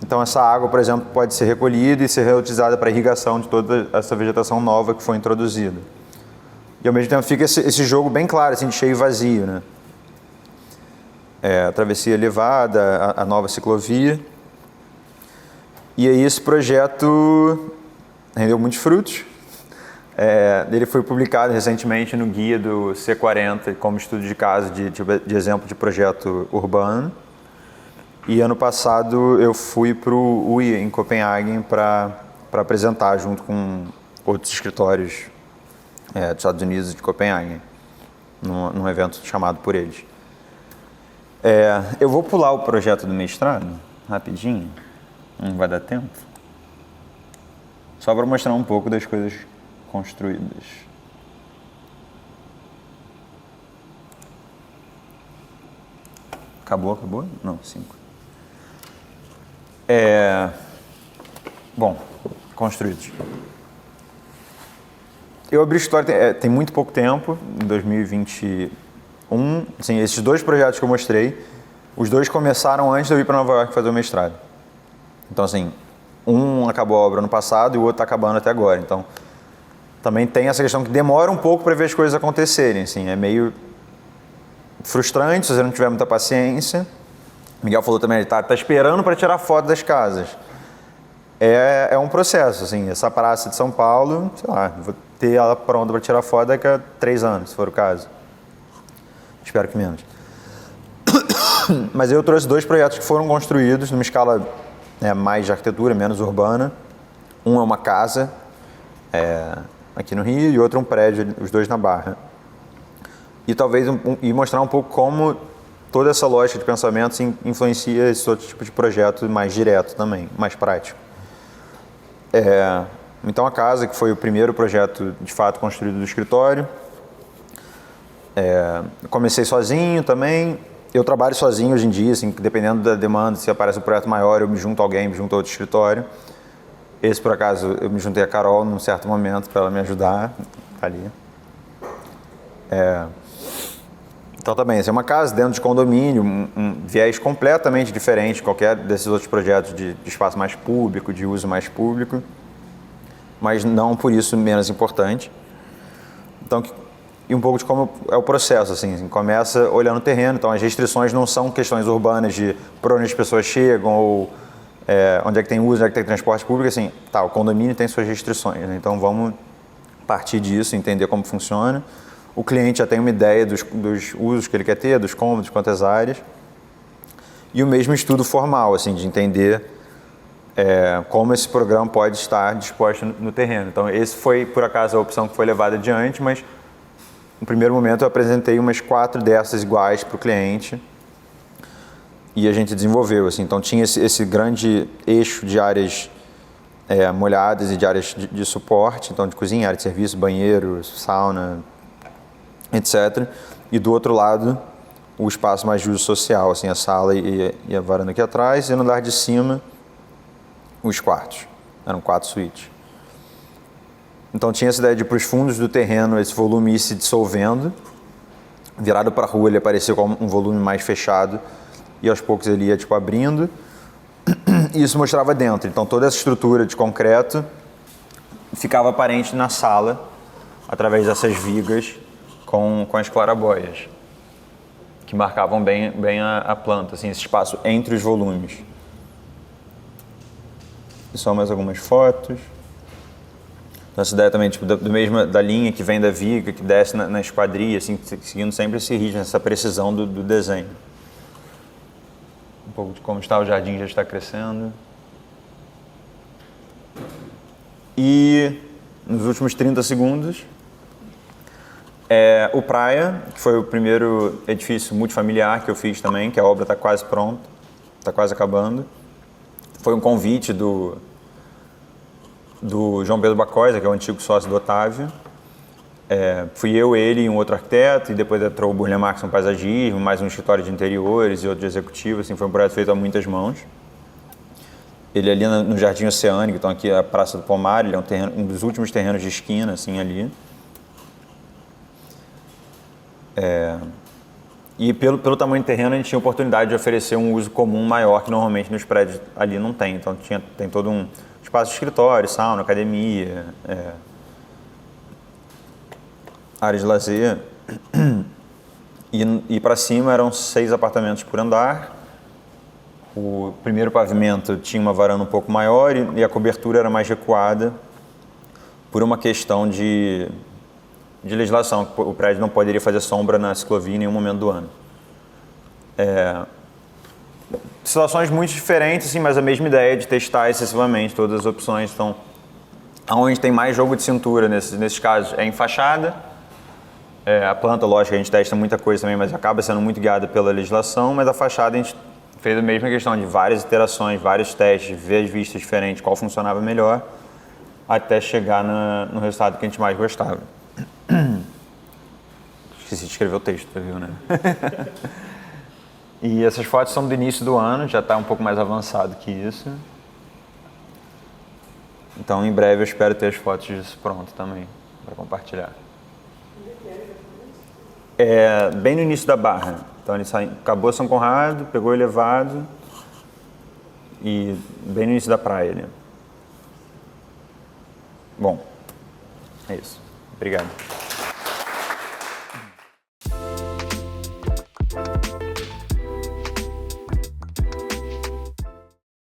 então essa água, por exemplo, pode ser recolhida e ser reutilizada para irrigação de toda essa vegetação nova que foi introduzida. E ao mesmo tempo fica esse jogo bem claro, assim, de cheio e vazio, né? A travessia elevada, a nova ciclovia. E aí esse projeto rendeu muitos frutos. Ele foi publicado recentemente no guia do C40 como estudo de caso de exemplo de projeto urbano. E ano passado eu fui para o UI em Copenhague para apresentar junto com outros escritórios dos Estados Unidos e de Copenhague, num evento chamado por eles. Eu vou pular o projeto do mestrado, rapidinho, não vai dar tempo, só para mostrar um pouco das coisas construídas. Acabou? Não, 5. Bom, construídos. Eu abri a história tem muito pouco tempo, em 2021. Assim, esses 2 projetos que eu mostrei, os 2 começaram antes de eu ir para Nova York fazer o mestrado. Então, assim, um acabou a obra ano passado e o outro está acabando até agora. Então, também tem essa questão que demora um pouco para ver as coisas acontecerem. Assim, é meio frustrante se você não tiver muita paciência. Miguel falou também, ele tá esperando para tirar foto das casas. É um processo, assim, essa praça de São Paulo, sei lá, vou ter ela pronta para tirar foto daqui a 3 anos, se for o caso. Espero que menos. Mas eu trouxe 2 projetos que foram construídos numa escala mais de arquitetura, menos urbana. Um é uma casa aqui no Rio e outro um prédio, os 2 na Barra. E talvez mostrar um pouco como toda essa lógica de pensamento assim, influencia esse outro tipo de projeto mais direto também, mais prático. Então a casa, que foi o primeiro projeto de fato construído do escritório, comecei sozinho também, Eu trabalho sozinho hoje em dia, assim, dependendo da demanda, se aparece um projeto maior, eu me junto a alguém, me junto a outro escritório. Esse, por acaso, eu me juntei a Carol num certo momento para ela me ajudar, tá ali. Então, também, essa é uma casa dentro de condomínio, um viés completamente diferente de qualquer desses outros projetos de espaço mais público, de uso mais público, mas não por isso menos importante. Então, e um pouco de como é o processo, assim, começa olhando o terreno, então as restrições não são questões urbanas de por onde as pessoas chegam ou onde é que tem uso, onde é que tem transporte público, assim, tá, o condomínio tem suas restrições, né? Então vamos partir disso, entender como funciona. O cliente já tem uma ideia dos usos que ele quer ter, dos cômodos, quantas áreas. E o mesmo estudo formal, assim, de entender como esse programa pode estar disposto no terreno. Então esse foi, por acaso, a opção que foi levada adiante, mas no primeiro momento eu apresentei umas 4 dessas iguais para o cliente e a gente desenvolveu. Assim, então tinha esse grande eixo de áreas molhadas e de áreas de suporte, então de cozinha, área de serviço, banheiro, sauna, etc. E do outro lado o espaço mais de uso social, assim, a sala e a varanda aqui atrás, e no andar de cima os quartos. Eram 4 suítes. Então tinha essa ideia de para os fundos do terreno esse volume ir se dissolvendo, virado para a rua ele aparecia como um volume mais fechado e aos poucos ele ia abrindo e isso mostrava dentro. Então toda essa estrutura de concreto ficava aparente na sala através dessas vigas com as clarabóias que marcavam bem a planta, assim, esse espaço entre os volumes. E só mais algumas fotos. Então, essa ideia também da linha que vem da viga, que desce na esquadria, assim, seguindo sempre esse ritmo, essa precisão do desenho. Um pouco de como está o jardim, já está crescendo. E nos últimos 30 segundos, o Praia, que foi o primeiro edifício multifamiliar que eu fiz também, que a obra está quase pronta, está quase acabando. Foi um convite do João Pedro Bacoisa, que é o antigo sócio do Otávio. Fui eu, ele e um outro arquiteto, e depois entrou o Burle Marx no paisagismo, mais um escritório de interiores e outro de executivo. Assim, foi um projeto feito a muitas mãos. Ele ali no Jardim Oceânico, então aqui é a Praça do Pomar, ele é um dos últimos terrenos de esquina, assim, ali. E pelo tamanho do terreno, a gente tinha a oportunidade de oferecer um uso comum maior que normalmente nos prédios ali não tem. Então tem todo um espaço de escritório, sauna, academia, área de lazer. E para cima eram 6 apartamentos por andar. O primeiro pavimento tinha uma varanda um pouco maior e a cobertura era mais recuada por uma questão de legislação. O prédio não poderia fazer sombra na ciclovia em nenhum momento do ano. Situações muito diferentes, sim, mas a mesma ideia de testar excessivamente todas as opções. Então, aonde tem mais jogo de cintura nesses casos é em fachada. A planta, lógico, a gente testa muita coisa também, mas acaba sendo muito guiada pela legislação, mas a fachada a gente fez a mesma questão de várias iterações, vários testes, ver as vistas diferentes, qual funcionava melhor, até chegar no resultado que a gente mais gostava. Esqueci de escrever o texto, viu, né? E essas fotos são do início do ano, já está um pouco mais avançado que isso. Então, em breve, eu espero ter as fotos disso pronto também, para compartilhar. Bem no início da Barra. Então, ele acabou São Conrado, pegou o elevado e bem no início da praia, né? Bom, é isso. Obrigado.